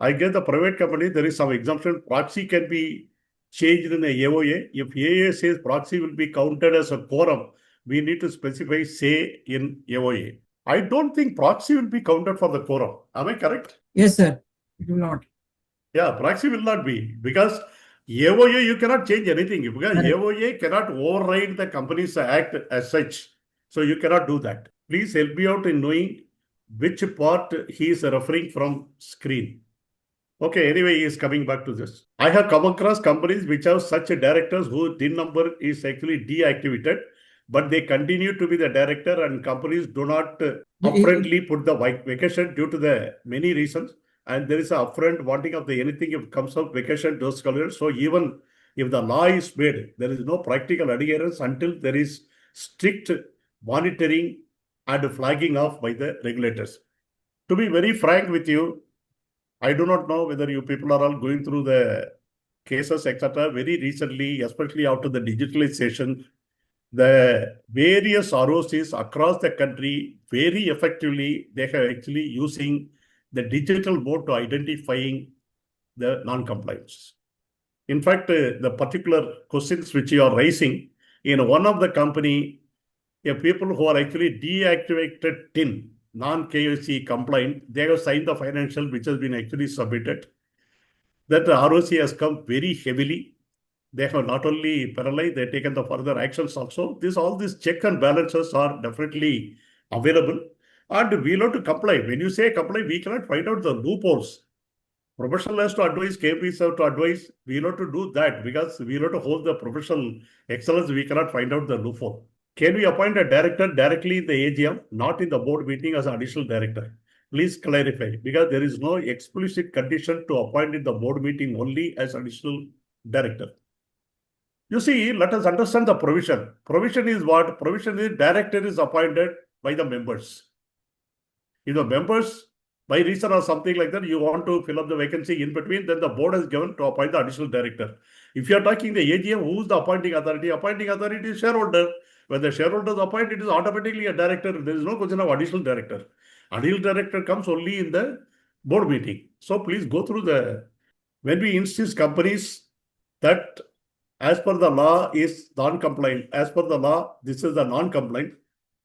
I guess the private company, there is some exemption. Proxy can be changed in a AOA. If AOA says proxy will be counted as a quorum, we need to specify say in AOA. I don't think proxy will be counted for the quorum. Am I correct? Yes, sir. It will not. Yeah, proxy will not be because AOA you cannot change anything because Correct. AOA cannot override the Companies Act as such. So you cannot do that. Please help me out in knowing which part he is referring from screen. Okay, anyway, he is coming back to this. I have come across companies which have such directors whose DIN number is actually deactivated, but they continue to be the director and companies do not upfrontly put the vacation due to the many reasons. And there is an upfront wanting of the anything if comes up vacation, those colors. So even if the law is made, there is no practical adherence until there is strict monitoring and flagging off by the regulators. To be very frank with you, I do not know whether you people are all going through the cases, etc. Very recently, especially after the digitalization, the various ROCs across the country very effectively, they are actually using the digital mode to identifying the non-compliance. In fact, the particular questions which you are raising, in one of the company, people who are actually deactivated TIN, non-KYC compliant, they have signed the financial which has been actually submitted. That the ROC has come very heavily. They have not only paralyzed, they have taken the further actions also. All these check and balances are definitely available. And we have to comply. When you say comply, we cannot find out the loopholes. Professional has to advise, KPs have to advise. We have to do that because we have to hold the professional excellence. We cannot find out the loophole. Can we appoint a director directly in the AGM, not in the board meeting as an additional director? Please clarify, because there is no explicit condition to appoint in the board meeting only as additional director. You see, let us understand the provision. Provision is what? Provision is director is appointed by the members. If the members, by reason or something like that, you want to fill up the vacancy in between, then the board has given to appoint the additional director. If you are talking the AGM, who is the appointing authority? Appointing authority is shareholder. When the shareholders appoint, it is automatically a director. There is no question of additional director. Additional director comes only in the board meeting. So please go through when we insist companies that as per the law is non-compliant, as per the law, this is the non-compliant,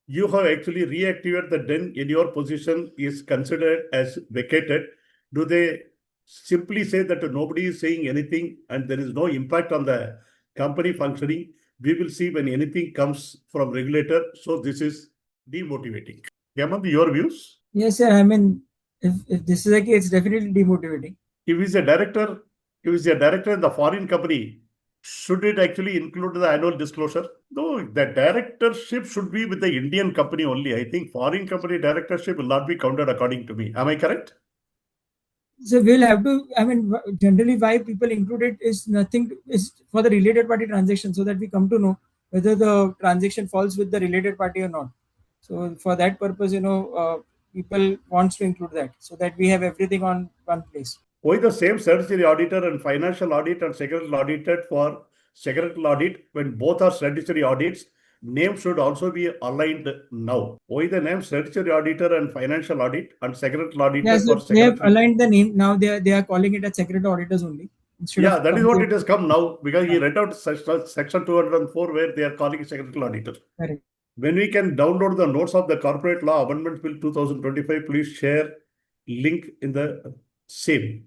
you have actually reactivated the DEN in your position is considered as vacated. Do they simply say that nobody is saying anything and there is no impact on the company functioning? We will see when anything comes from regulator. So this is demotivating. Hemant, your views? Yes, sir. I mean, if this is the case, it's definitely demotivating. If he's a director in the foreign company, should it actually include the annual disclosure? No, the directorship should be with the Indian company only. I think foreign company directorship will not be counted according to me. Am I correct? So we'll have to, I mean, generally why people include it is is for the related party transaction, so that we come to know whether the transaction falls with the related party or not. So for that purpose, people wants to include that so that we have everything on one place. Why the same statutory auditor and financial audit and secretarial audited for secretarial audit when both are statutory audits? Name should also be aligned now. Why the name statutory auditor and financial audit and secretarial auditor Yes, for they have secretarial? aligned the name. Now they are calling it as secretary auditors only. Yeah, that is what it has come now because he read out section 204 where they are calling secretarial auditor. Correct. When we can download the notes of the Corporate Law Amendment Bill 2025, please share link in the same.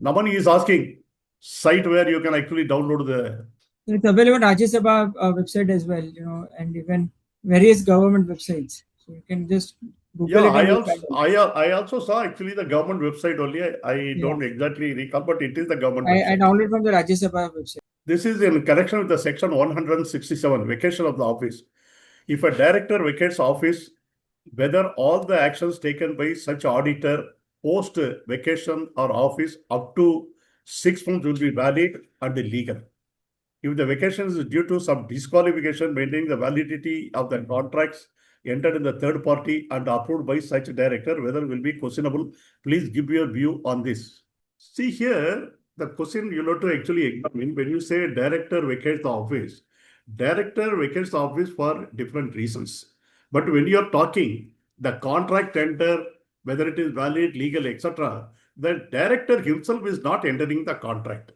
Namani is asking site where you can actually download the. It's available on Rajya Sabha website as well, and even various government websites. So you can just Google it. I also saw actually the government website only. I don't exactly recall, but it is the government website. I downloaded from the Rajya Sabha website. This is in connection with the section 167, vacation of the office. If a director vacates office, whether all the actions taken by such auditor post vacation or office up to 6 months will be valid and legal. If the vacation is due to some disqualification, maintaining the validity of the contracts entered in the third party and approved by such director, whether will be questionable. Please give your view on this. See here, the question you have to actually examine when you say director vacates the office. Director vacates the office for different reasons. But when you are talking the contract tender, whether it is valid, legal, etc., the director himself is not entering the contract.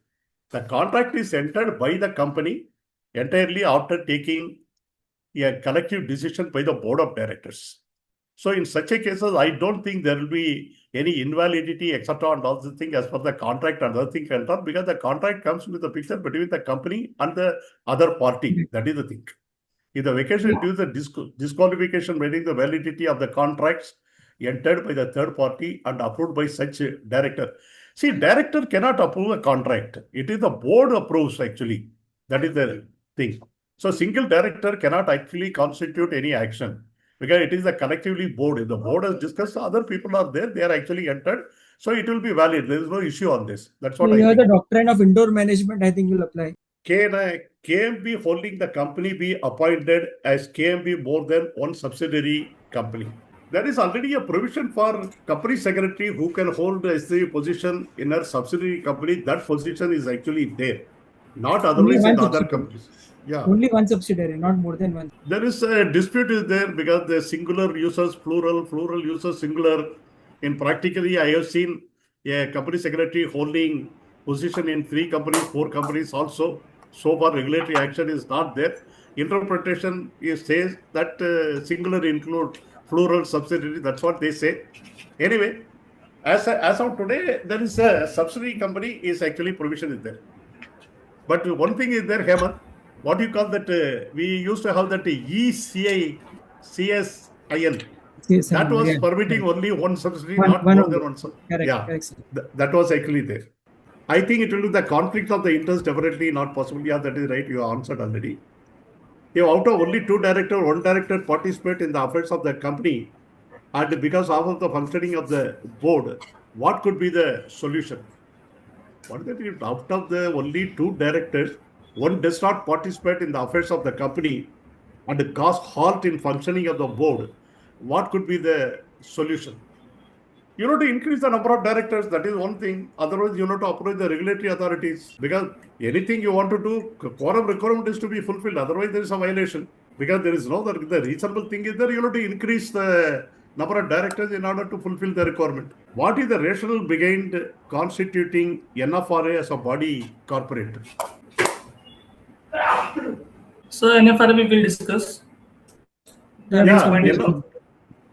The contract is entered by the company entirely after taking a collective decision by the board of directors. So in such a cases, I don't think there will be any invalidity, etc. and all the things as per the contract and other things and all, because the contract comes with the picture between the company and the other party. That is the thing. If the vacation due to the disqualification, meaning the validity of the contracts entered by the third party and approved by such director. See, director cannot approve a contract. It is the board approves actually. That is the thing. So single director cannot actually constitute any action because it is a collectively board. If the board has discussed, other people are there, they are actually entered. So it will be valid. There is no issue on this. That's what I think. The doctrine of indoor management, I think, will apply. Can a KMB holding the company be appointed as KMB more than one subsidiary company? There is already a provision for company secretary who can hold a position in a subsidiary company. That position is actually there, not otherwise in other companies. Yeah. Only one subsidiary, not more than one. There is a dispute is there because the singular users, plural users, singular. In practically, I have seen a company secretary holding position in 3 companies, 4 companies also. So far, regulatory action is not there. Interpretation says that singular include plural subsidiary. That's what they say. Anyway, as of today, there is a subsidiary company is actually provision is there. But one thing is there, Hemant, what you call that? We used to have that ECI, CSIN. Yes, That was yeah, permitting correct. only one subsidiary, One, not one more only. than one subsidiary. Correct, Yeah, correct, sir. that was actually there. I think it will be the conflict of the interest, definitely not possible. Yeah, that is right. You answered already. If out of only 2 directors, 1 director participate in the affairs of the company, and because of the functioning of the board, what could be the solution? What is that? If out of the only 2 directors, 1 does not participate in the affairs of the company and cause halt in functioning of the board, what could be the solution? You know, to increase the number of directors, that is one thing. Otherwise, you know, to approach the regulatory authorities, because anything you want to do, quorum requirement is to be fulfilled. Otherwise, there is a violation. Because there is no, the reasonable thing is there, you know, to increase the number of directors in order to fulfill the requirement. What is the rationale behind constituting NFRA as a body corporate? So NFRA we will discuss. Yeah, Next Yeah, point is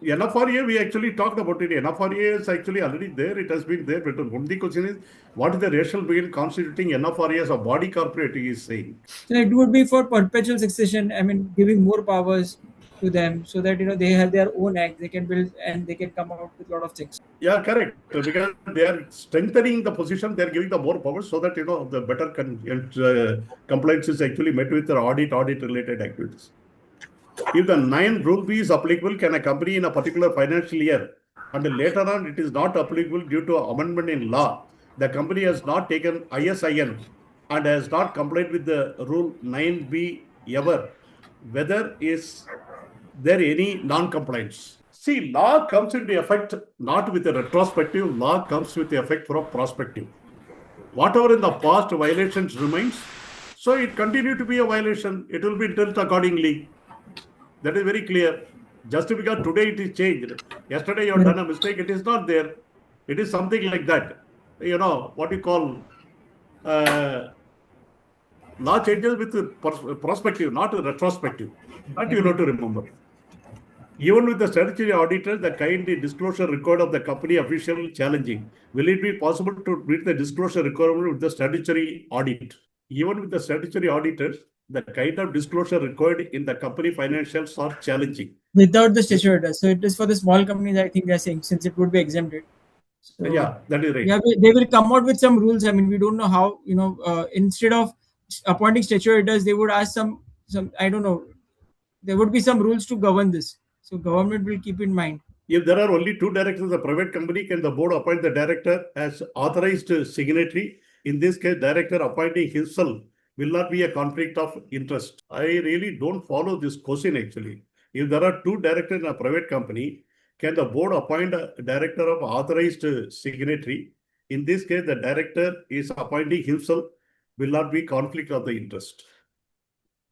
NFRA, we actually talked about it. NFRA is actually already there. It has been there. But the only question is, what is the rationale behind constituting NFRA as a body corporate, he is saying. So it would be for perpetual succession. I mean, giving more powers to them so that they have their own act. They can build and they can come out with a lot of things. Yeah, correct. Because they are strengthening the position, they are giving the more powers so that, the better compliance is actually met with the audit related activities. If the 9 rule B is applicable, can a company in a particular financial year and later on it is not applicable due to amendment in law, the company has not taken ISIN and has not complied with the rule 9B ever, whether is there any non-compliance? See, law comes into effect not with a retrospective, law comes with the effect from prospective. Whatever in the past violations remains, so it continue to be a violation, it will be dealt accordingly. That is very clear. Just because today it is changed, yesterday you have done a mistake, it is not there. It is something like that. What you call law changes with prospective, not retrospective. That you have to remember. Even with the statutory auditor, the kind of disclosure record of the company official challenging. Will it be possible to meet the disclosure requirement with the statutory audit? Even with the statutory auditors, the kind of disclosure required in the company financials are challenging. Without the statutory. So it is for the small companies, I think they're saying, since it would be exempted. So, yeah, that is right. Yeah, they will come out with some rules. I mean, we don't know how, instead of appointing statutory auditors, they would ask some, I don't know, there would be some rules to govern this. So government will keep in mind. If there are only 2 directors of the private company, can the board appoint the director as authorized signatory? In this case, director appointing himself will not be a conflict of interest. I really don't follow this question actually. If there are 2 directors in a private company, can the board appoint a director of authorized signatory? In this case, the director is appointing himself will not be conflict of the interest.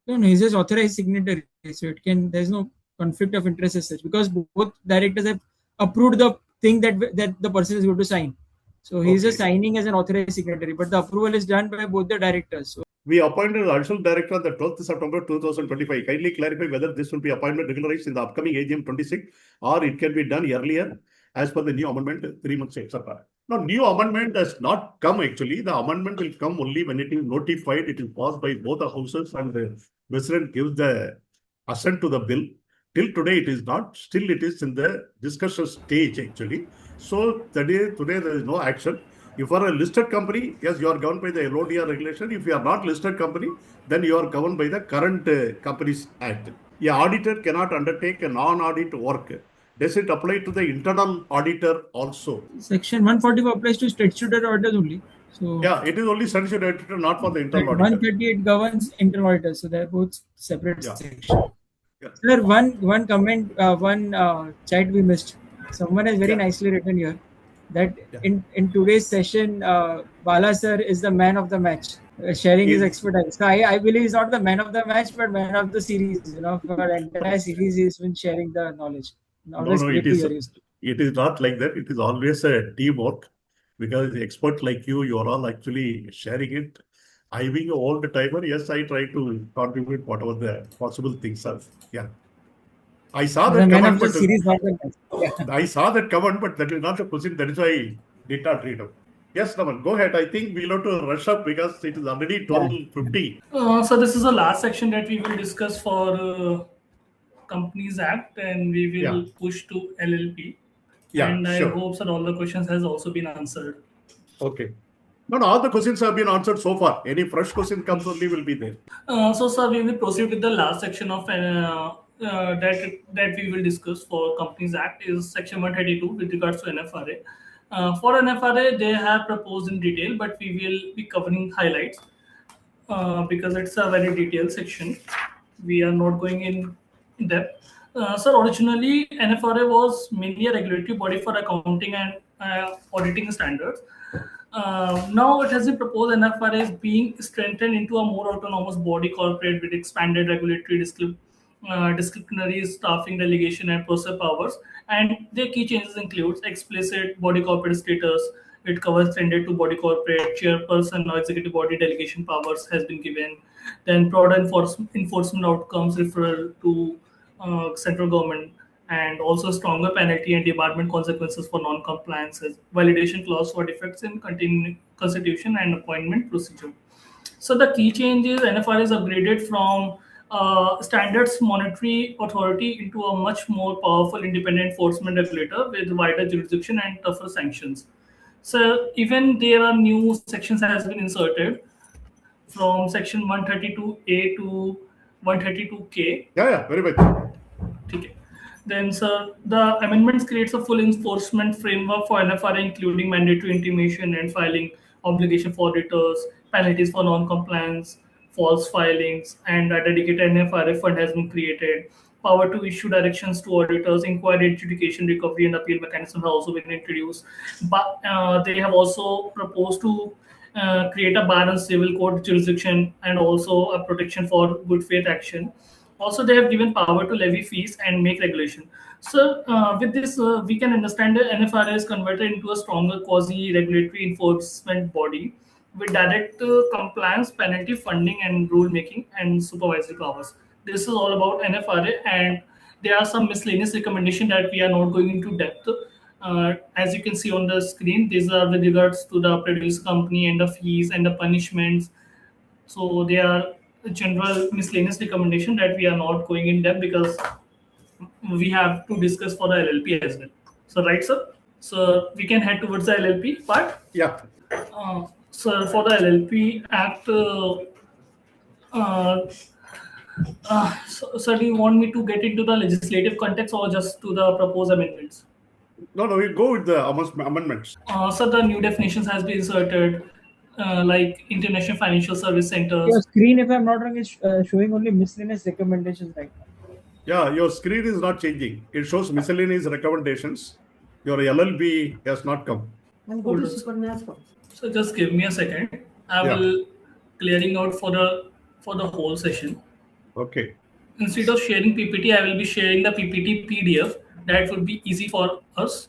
No, he's just authorized signatory. So there's no conflict of interest as such, because both directors have approved the thing that the person is going to sign. So he's just signing as an authorized signatory, but the approval is done by both the directors. So we appointed an additional director on the 12th September 2025. Kindly clarify whether this will be appointment regularized in the upcoming AGM 26 or it can be done earlier as per the new amendment 3 months, etc. Now, new amendment has not come actually. The amendment will come only when it is notified. It is passed by both the houses and the President gives the assent to the bill. Till today, it is not. Still, it is in the discussion stage actually. So today there is no action. If you are a listed company, yes, you are governed by the LODR regulation. If you are not listed company, then you are governed by the current Companies Act. The auditor cannot undertake a non-audit work. Does it apply to the internal auditor also? Section 144 applies to statutory auditors only. So yeah, it is only statutory auditor, not for the internal auditor. 138 governs internal auditors, so they're both separate sections. Yeah. Sir, one comment, one chat we missed. Someone has very nicely written here that in today's session, Bala sir is the man of the match, sharing his expertise. So I believe he's not the man of the match, but man of the series. For the entire series, he's been sharing the knowledge. No, it is. It is not like that. It is always a teamwork because the expert like you are all actually sharing it. I being an old timer, yes, I try to contribute whatever the possible things are. Yeah. I saw As a that man of comment, the but series, not the match. Yeah. I saw that comment, but that is not the question. That is why I did not read it. Yes, Naman, go ahead. I think we'll have to rush up because it is already Yeah. 12:50. So this is the last section that we will discuss for Companies Act, and we will Yeah. push to LLP. Yeah, And I sure. hope that all the questions has also been answered. Okay. No, all the questions have been answered so far. Any fresh question comes only will be there. So, sir, we will proceed with the last section of that we will discuss for Companies Act is Section 132 with regards to NFRA. For NFRA, they have proposed in detail, but we will be covering highlights because it's a very detailed section. We are not going in depth. So originally, NFRA was mainly a regulatory body for accounting and auditing standards. Now it has been proposed NFRA is being strengthened into a more autonomous body corporate with expanded regulatory disciplinary staffing delegation and process powers. And their key changes includes explicit body corporate status. It covers extended to body corporate chairperson or executive body delegation powers has been given. Then broader enforcement outcomes referral to central government, and also stronger penalty and debarment consequences for non-compliances, validation clause for defects in constitution and appointment procedure. So the key change is NFR is upgraded from standards monetary authority into a much more powerful independent enforcement regulator with wider jurisdiction and tougher sanctions. So even there are new sections has been inserted from section 132A to 132K. Yeah, very much. Okay. Then, sir, the amendments creates a full enforcement framework for NFRA, including mandatory intimation and filing obligation for auditors, penalties for non-compliance, false filings, and a dedicated NFRA fund has been created. Power to issue directions to auditors, inquiry, adjudication, recovery, and appeal mechanisms have also been introduced. But they have also proposed to create a balanced civil court jurisdiction and also a protection for good faith action. Also, they have given power to levy fees and make regulation. So, with this, we can understand that NFRA is converted into a stronger quasi-regulatory enforcement body with direct compliance, penalty, funding, and rule making and supervisory powers. This is all about NFRA, and there are some miscellaneous recommendations that we are not going into depth. As you can see on the screen, these are with regards to the produce company and the fees and the punishments. So they are general miscellaneous recommendation that we are not going in depth because we have to discuss for the LLP as well. So right, sir. So we can head towards the LLP part. Yeah. So for the LLP Act, so do you want me to get into the legislative context or just to the proposed amendments? No, we'll go with the amendments. So the new definitions has been inserted, like international financial service centers. Your screen, if I'm not wrong, is showing only miscellaneous recommendations right now. Yeah, your screen is not changing. It shows miscellaneous recommendations. Your LLB has not come. So just give me a second. I will clearing out for the whole session. Okay. Instead of sharing PPT, I will be sharing the PPT PDF. That would be easy for us.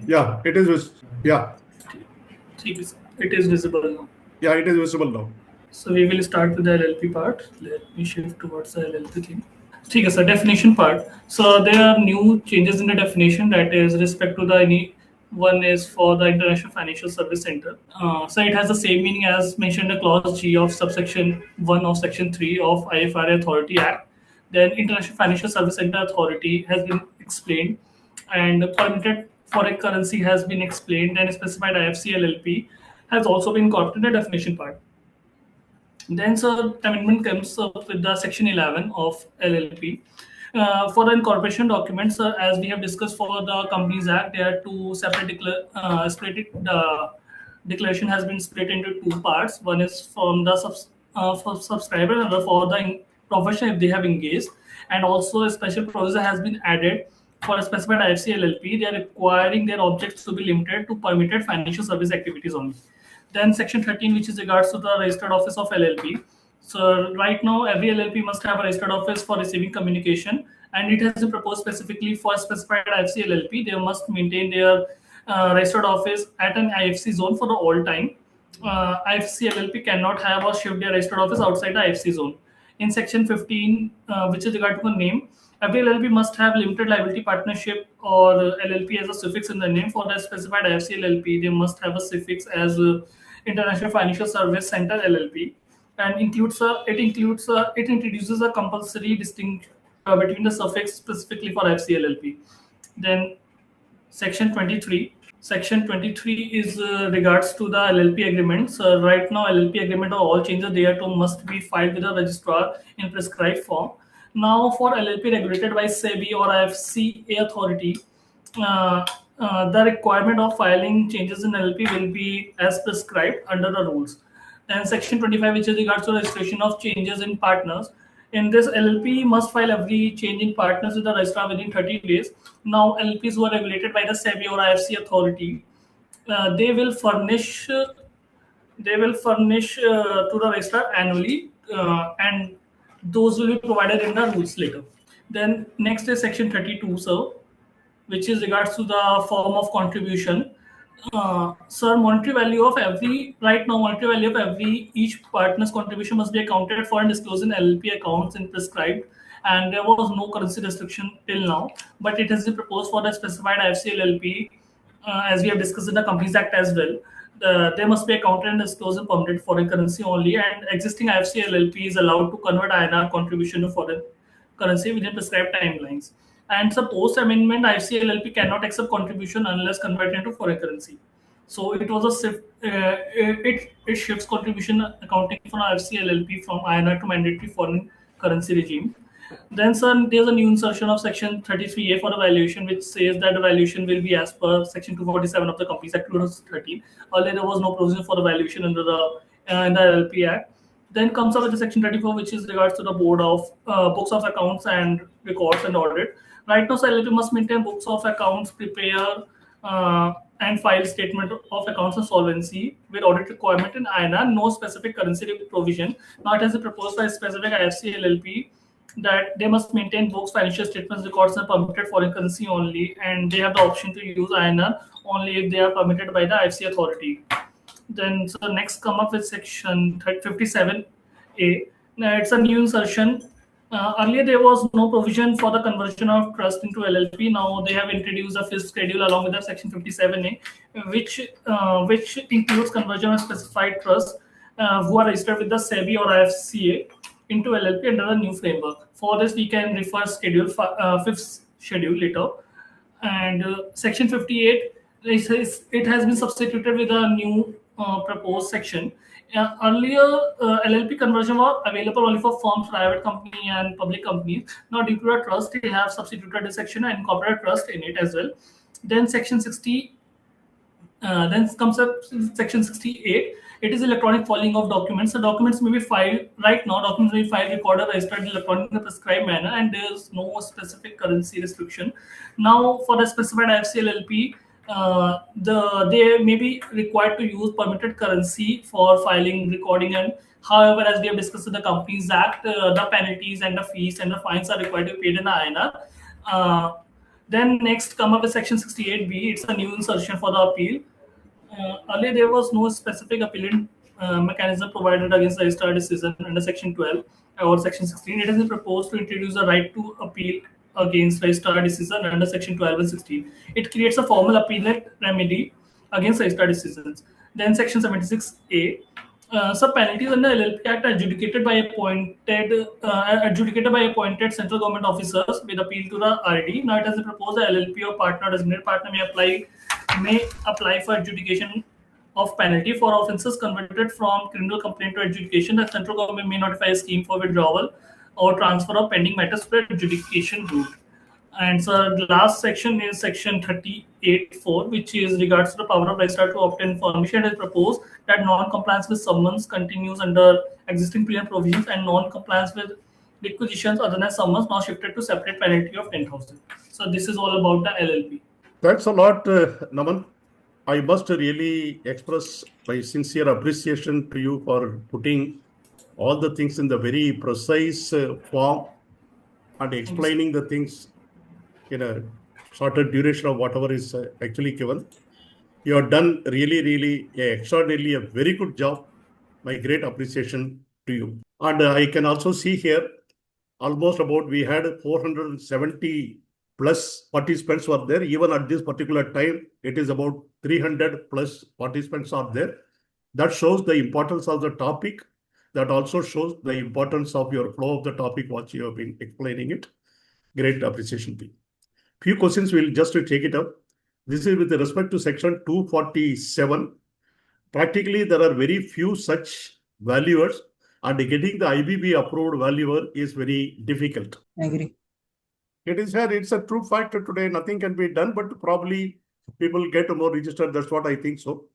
Yeah, it is. Yeah. It is visible now. Yeah, it is visible now. So we will start with the LLP part. Let me shift towards the LLP thing. Okay, so definition part. So there are new changes in the definition, that is respect to the one is for the International Financial Service Center. So it has the same meaning as mentioned in clause G of subsection 1 of section 3 of IFRA Authority Act. Then International Financial Service Center Authority has been explained, and permitted foreign currency has been explained, and specified IFSC LLP has also been incorporated in the definition part. Then, sir, amendment comes up with the section 11 of LLP. For the incorporation documents, as we have discussed for the Companies Act, there are two separate the declaration has been split into two parts. One is from the for subscriber, and another for the profession if they have engaged. And also a special provision has been added for a specified IFC LLP. They are requiring their objects to be limited to permitted financial service activities only. Then section 13, which is regards to the registered office of LLP. So right now, every LLP must have a registered office for receiving communication, and it has been proposed specifically for specified IFC LLP. They must maintain their registered office at an IFC zone for the all time. IFC LLP cannot have or shift their registered office outside the IFC zone. In section 15, which is regard to the name, every LLP must have limited liability partnership or LLP as a suffix in the name. For the specified IFC LLP, they must have a suffix as International Financial Service Center LLP, and it introduces a compulsory distinction between the suffix specifically for FCLLP. Then section 23. Section 23 is regards to the LLP agreements. Right now, LLP agreement or all changes thereto must be filed with the registrar in prescribed form. Now, for LLP regulated by SEBI or IFSC authority, uh, the requirement of filing changes in LLP will be as prescribed under the rules. Then section 25, which is regards to registration of changes in partners. In this, LLP must file every change in partners with the registrar within 30 days. Now, LLPs who are regulated by the SEBI or IFC authority, they will furnish to the registrar annually, and those will be provided in the rules later. Then next is section 32, sir, which is regards to the form of contribution. Sir, monetary value of every right now monetary value of every each partner's contribution must be accounted for and disclosed in LLP accounts in prescribed, and there was no currency restriction till now, but it has been proposed for the specified IFC LLP, as we have discussed in the Companies Act as well. They must be accounted and disclosed in permanent foreign currency only, and existing IFC LLP is allowed to convert INR contribution to foreign currency within prescribed timelines. And the post amendment IFC LLP cannot accept contribution unless converted into foreign currency. So it was a shift. It shifts contribution accounting for IFC LLP from INR to mandatory foreign currency regime. Then, sir, there's a new insertion of section 33A for the valuation, which says that the valuation will be as per section 247 of the Companies Act 2013. Earlier, there was no provision for the valuation under the in the LLP Act. Then comes up with the section 34, which is regards to the board of books of accounts and records and audit. Right now, LLP must maintain books of accounts, prepare and file statement of accounts and solvency with audit requirement in INR, no specific currency provision. Now it has been proposed by specific IFC LLP that they must maintain books, financial statements, records, and permitted foreign currency only, and they have the option to use INR only if they are permitted by the IFC authority. Then, so next come up with section 57A. Now, it's a new insertion. Earlier, there was no provision for the conversion of trust into LLP. Now they have introduced a fifth schedule along with the section 57A, which includes conversion of specified trusts who are registered with the SEBI or IFCA into LLP under the new framework. For this, we can refer fifth schedule later. And section 58, it has been substituted with a new proposed section. Earlier, LLP conversion was available only for firms, private company, and public companies. Now, due to a trust, they have substituted this section and incorporated trust in it as well. Then section 60. Then comes up section 68. It is electronic filing of documents. The documents may be filed right now. Documents may be filed, recorded, registered electronically in the prescribed manner, and there is no specific currency restriction. Now, for the specified IFC LLP, they may be required to use permitted currency for filing, recording, and however, as we have discussed in the Companies Act, the penalties and the fees and the fines are required to be paid in INR. Then next come up with section 68B. It's a new insertion for the appeal. Earlier, there was no specific appealing mechanism provided against the registrar decision under section 12 or section 16. It has been proposed to introduce a right to appeal against registrar decision under section 12 and 16. It creates a formal appellate remedy against registrar decisions. Then section 76A. Some penalties under LLP Act are adjudicated by appointed central government officers with appeal to the RD. Now it has been proposed that LLP or partner designated partner may apply for adjudication of penalty for offences converted from criminal complaint to adjudication. The central government may notify a scheme for withdrawal or transfer of pending matters to the adjudication route. And so the last section is section 38(4), which is regards to the power of registrar to obtain information. It is proposed that non-compliance with summons continues under existing penal provisions, and non-compliance with requisitions other than summons now shifted to separate penalty of 10,000. So this is all about the LLP. Thanks a lot, Naman. I must really express my sincere appreciation to you for putting all the things in the very precise form and explaining the things in a shorter duration of whatever is actually given. You have done really extraordinarily a very good job. My great appreciation to you. And I can also see here almost about we had 470 plus participants were there. Even at this particular time, it is about 300 plus participants are there. That shows the importance of the topic. That also shows the importance of your flow of the topic, what you have been explaining it. Great appreciation to you. Few questions we'll just to take it up. This is with respect to section 247. Practically, there are very few such valuers, and getting the IBB approved valuer is very difficult. I agree. It is here, it's a true factor today. Nothing can be done, but probably people get more registered. That's what I think so.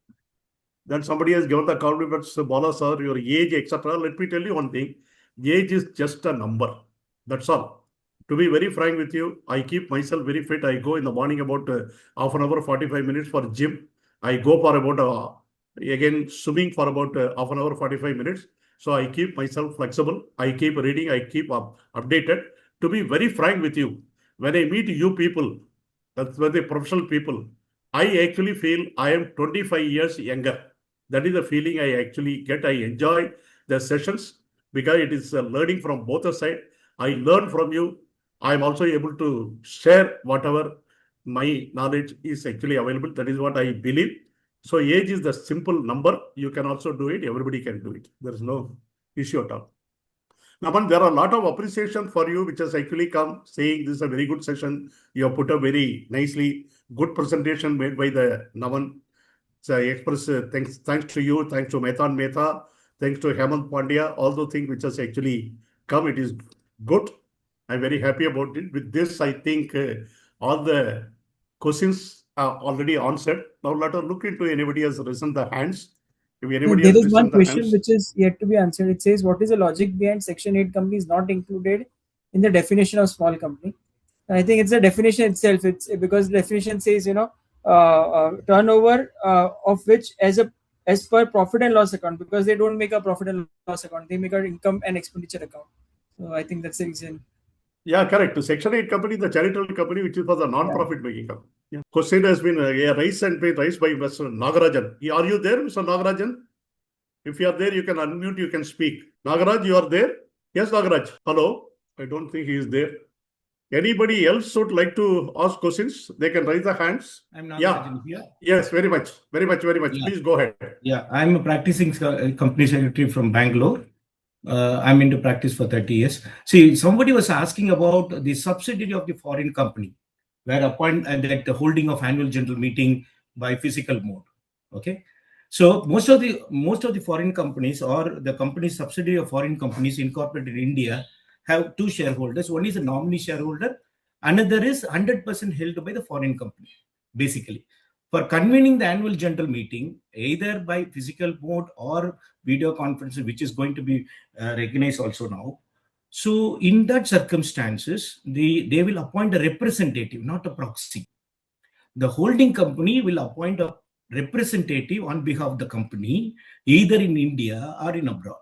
Then somebody has given the compliments, Bala sir, your age, etc. Let me tell you one thing. Age is just a number. That's all. To be very frank with you, I keep myself very fit. I go in the morning about half an hour, 45 minutes for gym. I go for about, again, swimming for about half an hour, 45 minutes. So I keep myself flexible. I keep reading. I keep updated. To be very frank with you, when I meet you people, that's when the professional people, I actually feel I am 25 years younger. That is the feeling I actually get. I enjoy the sessions because it is learning from both the sides. I learn from you. I am also able to share whatever my knowledge is actually available. That is what I believe. So age is the simple number. You can also do it. Everybody can do it. There is no issue at all. Naman, there are a lot of appreciation for you, which has actually come saying this is a very good session. You have put up very nicely, good presentation made by the Naman. So I express thanks to you, thanks to Mehtan Mehta, thanks to Hemant Pandya, all the things which has actually come. It is good. I'm very happy about it. With this, I think all the questions are already answered. Now let us look into anybody has risen the hands. If anybody There has is one risen the question hands. which is yet to be answered. It says, what is the logic behind Section 8 companies not included in the definition of small company? And I think it's the definition itself. It's because the definition says, turnover of which as per profit and loss account, because they don't make a profit and loss account. They make an income and expenditure account. So I think that's the reason. Yeah, correct. Section 8 company, the charitable company, which is for the non-profit making company. Yeah. Question has been raised and been raised by Mr. Nagarajan. Are you there, Mr. Nagarajan? If you are there, you can unmute, you can speak. Nagaraj, you are there? Yes, Nagaraj. Hello. I don't think he is there. Anybody else would like to ask questions? They can raise their hands. I'm Nagarajan here. Yes, very much. Very much. Yeah. Please go ahead. Yeah, I'm a practicing company secretary from Bangalore. I'm into practice for 30 years. See, somebody was asking about the subsidiary of the foreign company, where that the holding of annual general meeting by physical mode. Okay, so most of the foreign companies or the company subsidiary of foreign companies incorporated in India have two shareholders. One is a nominee shareholder, another is 100% held by the foreign company. Basically, for convening the annual general meeting, either by physical mode or video conferencing, which is going to be recognized also now. So in that circumstances, they will appoint a representative, not a proxy. The holding company will appoint a representative on behalf of the company, either in India or in abroad.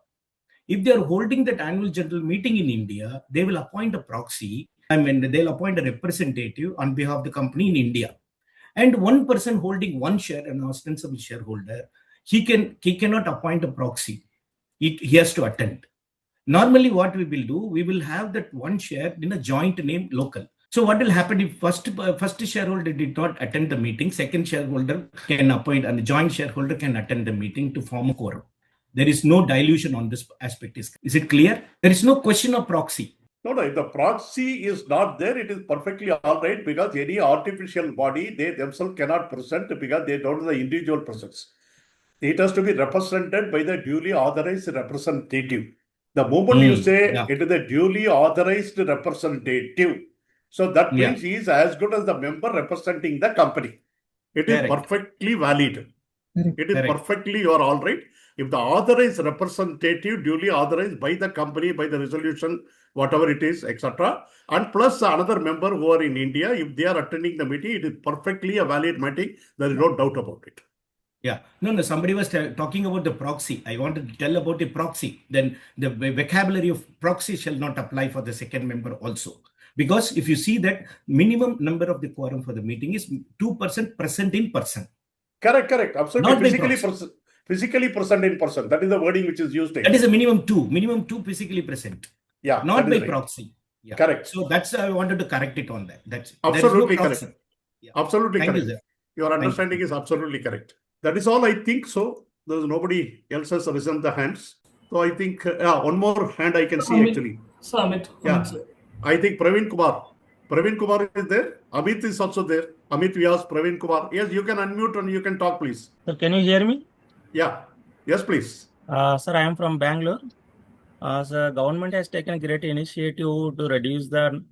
If they are holding that annual general meeting in India, they will appoint a proxy. They'll appoint a representative on behalf of the company in India. And one person holding one share, an ostensible shareholder, he cannot appoint a proxy. He has to attend. Normally, what we will do, we will have that one share in a joint name local. So what will happen if first shareholder did not attend the meeting, second shareholder can appoint, and the joint shareholder can attend the meeting to form a quorum. There is no dilution on this aspect. Is it clear? There is no question of proxy. No, if the proxy is not there, it is perfectly all right, because any artificial body, they themselves cannot present because they don't have the individual presence. It has to be represented by the duly authorized representative. The moment you say it is a duly authorized representative, so that means he is as good as the member representing the company. It is perfectly valid. It is perfectly, you are all right. If the authorized representative, duly authorized by the company, by the resolution, whatever it is, etc., and plus another member who are in India, if they are attending the meeting, it is perfectly a valid meeting. There is no doubt about it. Yeah. No. Somebody was talking about the proxy. I wanted to tell about the proxy. Then the vocabulary of proxy shall not apply for the second member also. Because if you see that minimum number of the quorum for the meeting is 2% present in person. Correct. Absolutely. Not by proxy. Physically present in person. That is the wording which is used. That is a minimum two physically present. Yeah. Not by right. proxy. Yeah. Correct. So that's I wanted to correct it on that. That's absolutely there is no correct. Yeah. Absolutely Thank correct. You, sir. Your understanding is absolutely correct. That is all I think so. There's nobody else has risen the hands. So I think one more hand I can see Amit, actually. Sir Amit. Yeah. Amit, I think Praveen Kumar. Praveen Kumar is there. Amit is also there. Amit Vyas, Praveen Kumar. Yes, you can unmute and you can talk, please. Sir, can you hear me? Yeah. Yes, please. Sir, I am from Bangalore. Sir, government has taken a great initiative to reduce the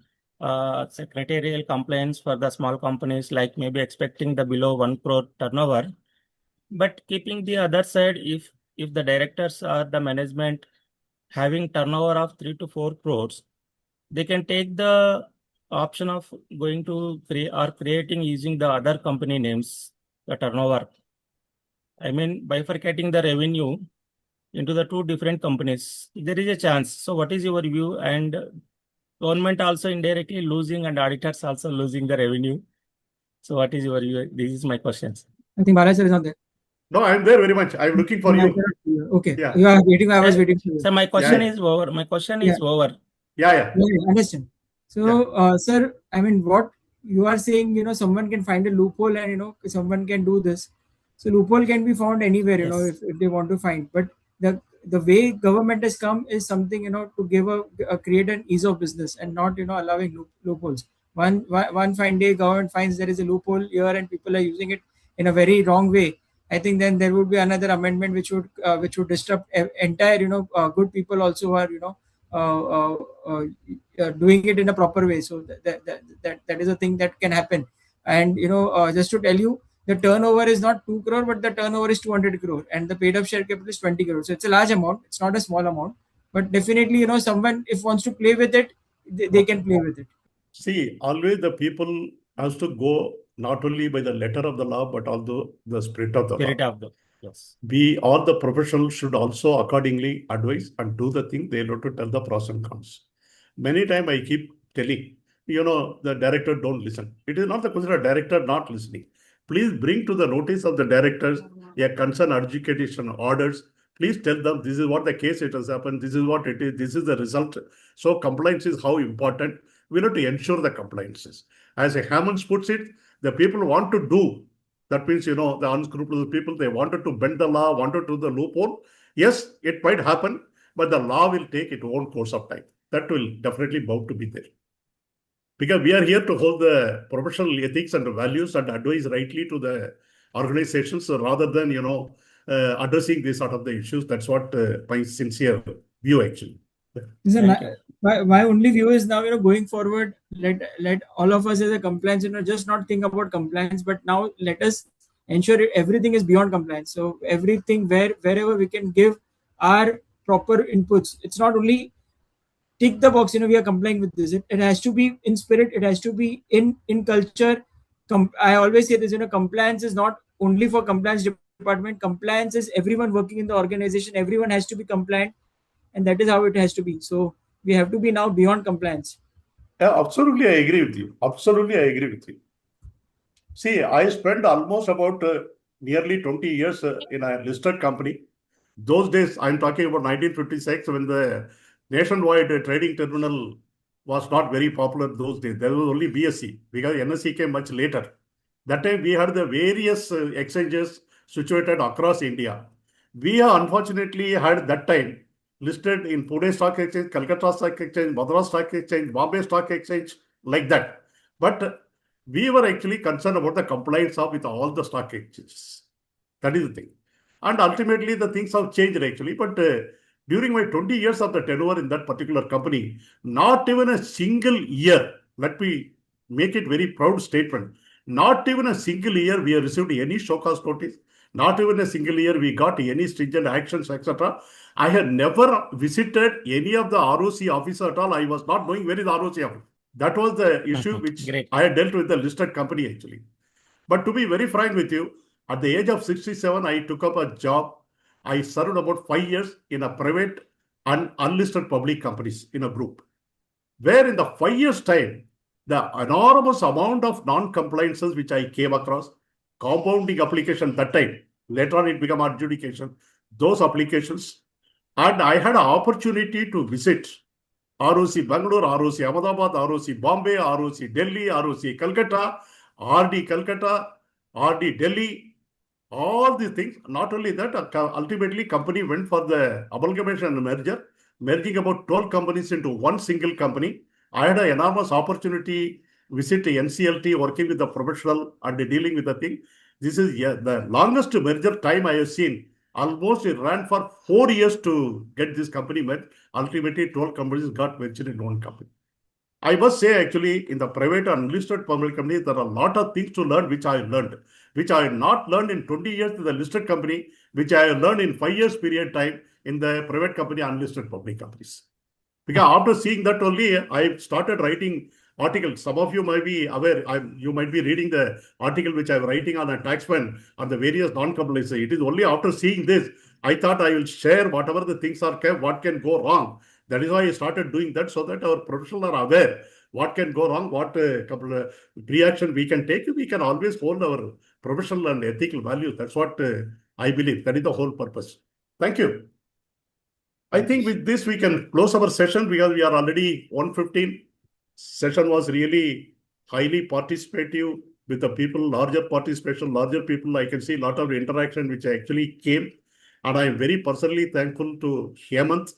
secretarial complaints for the small companies, like maybe expecting the below 1 crore turnover. But keeping the other side, if the directors or the management having turnover of 3 to 4 crores, they can take the option of going to creating using the other company names, the turnover. I mean, bifurcating the revenue into the two different companies. There is a chance. So what is your view? And government also indirectly losing and auditors also losing the revenue. So what is your view? This is my questions. I think Bala sir is not there. No, I'm there very much. I'm looking for you. Okay. Yeah. You are waiting. I was waiting for you. So my question is over. My question is over. Yeah. Understand. So, sir, I mean, what you are saying, someone can find a loophole and, someone can do this. So loophole can be found anywhere, if they want to find. But the way government has come is something, to give create an ease of business and not, allowing loopholes. One fine day, government finds there is a loophole here and people are using it in a very wrong way. I think then there would be another amendment which would disrupt entire, good people also who are, doing it in a proper way. So that is a thing that can happen. And just to tell you, the turnover is not 2 crore, but the turnover is 200 crore, and the paid up share capital is 20 crore. So it's a large amount. It's not a small amount, but definitely, someone if wants to play with it, they can play with it. See, always the people has to go not only by the letter of the law, but also the spirit of the law. Yes. We, all the professionals should also accordingly advise and do the thing they have to tell the pros and cons. Many times I keep telling, the director don't listen. It is not the question of director not listening. Please bring to the notice of the directors a concern adjudication orders. Please tell them this is what the case it has happened. This is what it is. This is the result. So compliance is how important. We have to ensure the compliances. As a Hammonds puts it, the people want to do. That means, the unscrupulous people, they wanted to bend the law, wanted to do the loophole. Yes, it might happen, but the law will take its own course of time. That will definitely bound to be there. Because we are here to hold the professional ethics and values and advise rightly to the organizations rather than, addressing these sort of the issues. That's what my sincere view actually. My only view is now, going forward, let all of us as a compliance, just not think about compliance, but now let us ensure everything is beyond compliance. So everything wherever we can give our proper inputs. It's not only tick the box, we are complying with this. It has to be in spirit. It has to be in culture. I always say this, compliance is not only for compliance department. Compliance is everyone working in the organization. Everyone has to be compliant, and that is how it has to be. So we have to be now beyond compliance. Yeah, absolutely, I agree with you. Absolutely, I agree with you. See, I spent almost about nearly 20 years in a listed company. Those days, I'm talking about 1956, when the nationwide trading terminal was not very popular those days. There was only BSC, because NSC came much later. That time, we had the various exchanges situated across India. We unfortunately had that time listed in Pune Stock Exchange, Calcutta Stock Exchange, Madras Stock Exchange, Bombay Stock Exchange, like that. But we were actually concerned about the compliance of with all the stock exchanges. That is the thing. And ultimately, the things have changed actually. But during my 20 years of the tenure in that particular company, not even a single year, let me make it very proud statement, not even a single year we have received any show cause notice. Not even a single year we got any stringent actions, etc. I had never visited any of the ROC officer at all. I was not knowing where is ROC office. That was the issue which I had dealt with the listed company actually. But to be very frank with you, At the age of 67, I took up a job. I served about 5 years in a private and unlisted public companies in a group, where in the 5 years' time, the enormous amount of non-compliances which I came across, compounding application that time, later on it became adjudication, those applications, and I had an opportunity to visit ROC Bangalore, ROC Ahmedabad, ROC Bombay, ROC Delhi, ROC Calcutta, RD Calcutta, RD Delhi, all these things. Not only that, ultimately company went for the amalgamation and merger, merging about 12 companies into one single company. I had an enormous opportunity visit NCLT, working with the professional and dealing with the thing. This is the longest merger time I have seen. Almost it ran for 4 years to get this company merged. Ultimately, 12 companies got merged in one company. I must say, actually, in the private and listed public companies, there are a lot of things to learn, which I learned, which I have not learned in 20 years in the listed company, which I have learned in 5 years period time in the private company and listed public companies. Because after seeing that only, I started writing articles. Some of you might be aware, you might be reading the article which I'm writing on a taxman on the various non-compliance. It is only after seeing this, I thought I will share whatever the things are kept, what can go wrong. That is why I started doing that, so that our professionals are aware what can go wrong, what reaction we can take. We can always hold our professional and ethical values. That's what I believe. That is the whole purpose. Thank you. I think with this we can close our session, because we are already 1:15. Session was really highly participative with the people, larger participation, larger people. I can see a lot of interaction which actually came. And I am very personally thankful to Hemant,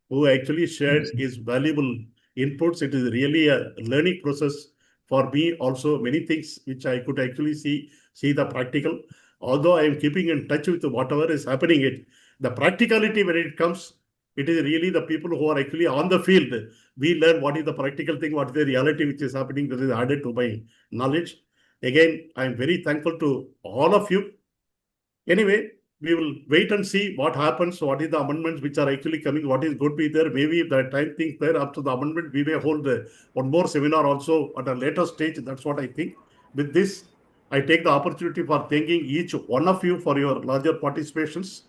who actually shared his valuable inputs. It is really a learning process for me also. Many things which I could actually see the practical. Although I am keeping in touch with whatever is happening, the practicality when it comes, it is really the people who are actually on the field. We learn what is the practical thing, what is the reality which is happening, that is added to my knowledge. Again, I am very thankful to all of you. Anyway, we will wait and see what happens, what is the amendments which are actually coming, what is going to be there. Maybe if the time things there up to the amendment, we may hold one more seminar also at a later stage. That's what I think. With this, I take the opportunity for thanking each one of you for your larger participations.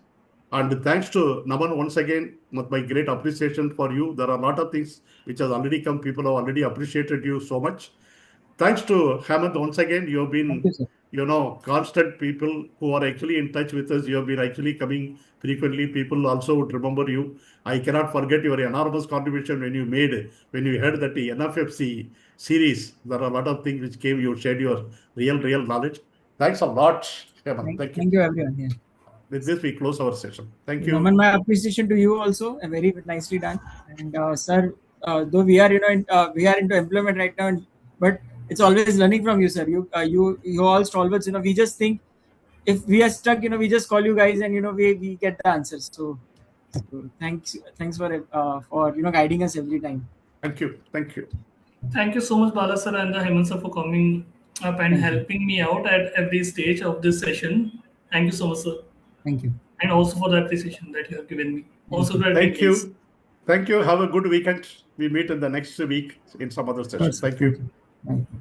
And thanks to Naman once again, with my great appreciation for you. There are a lot of things which has already come. People have already appreciated you so much. Thanks to Hemant once again. You have been, constant people who are actually in touch with us. You have been actually coming frequently. People also would remember you. I cannot forget your enormous contribution when you heard that the NFFC series. There are a lot of things which came. You shared your real knowledge. Thanks a lot, Hemant. Thank you. Thank you, everyone. Yeah. With this, we close our session. Thank you. Naman, my appreciation to you also. Very nicely done. And sir, though we are we are into employment right now, but it's always learning from you, sir. You all stalwarts. We just think if we are stuck, we just call you guys, and we get the answers. So thanks for guiding us every time. Thank you. Thank you so much, Bala sir and the Hemant sir, for coming up and helping me out at every stage of this session. Thank you so much, sir. Thank you. And also for the appreciation that you have given me. Also, thank you. Thank you. Have a good weekend. We meet in the next week in some other session. Thank you. Thank you.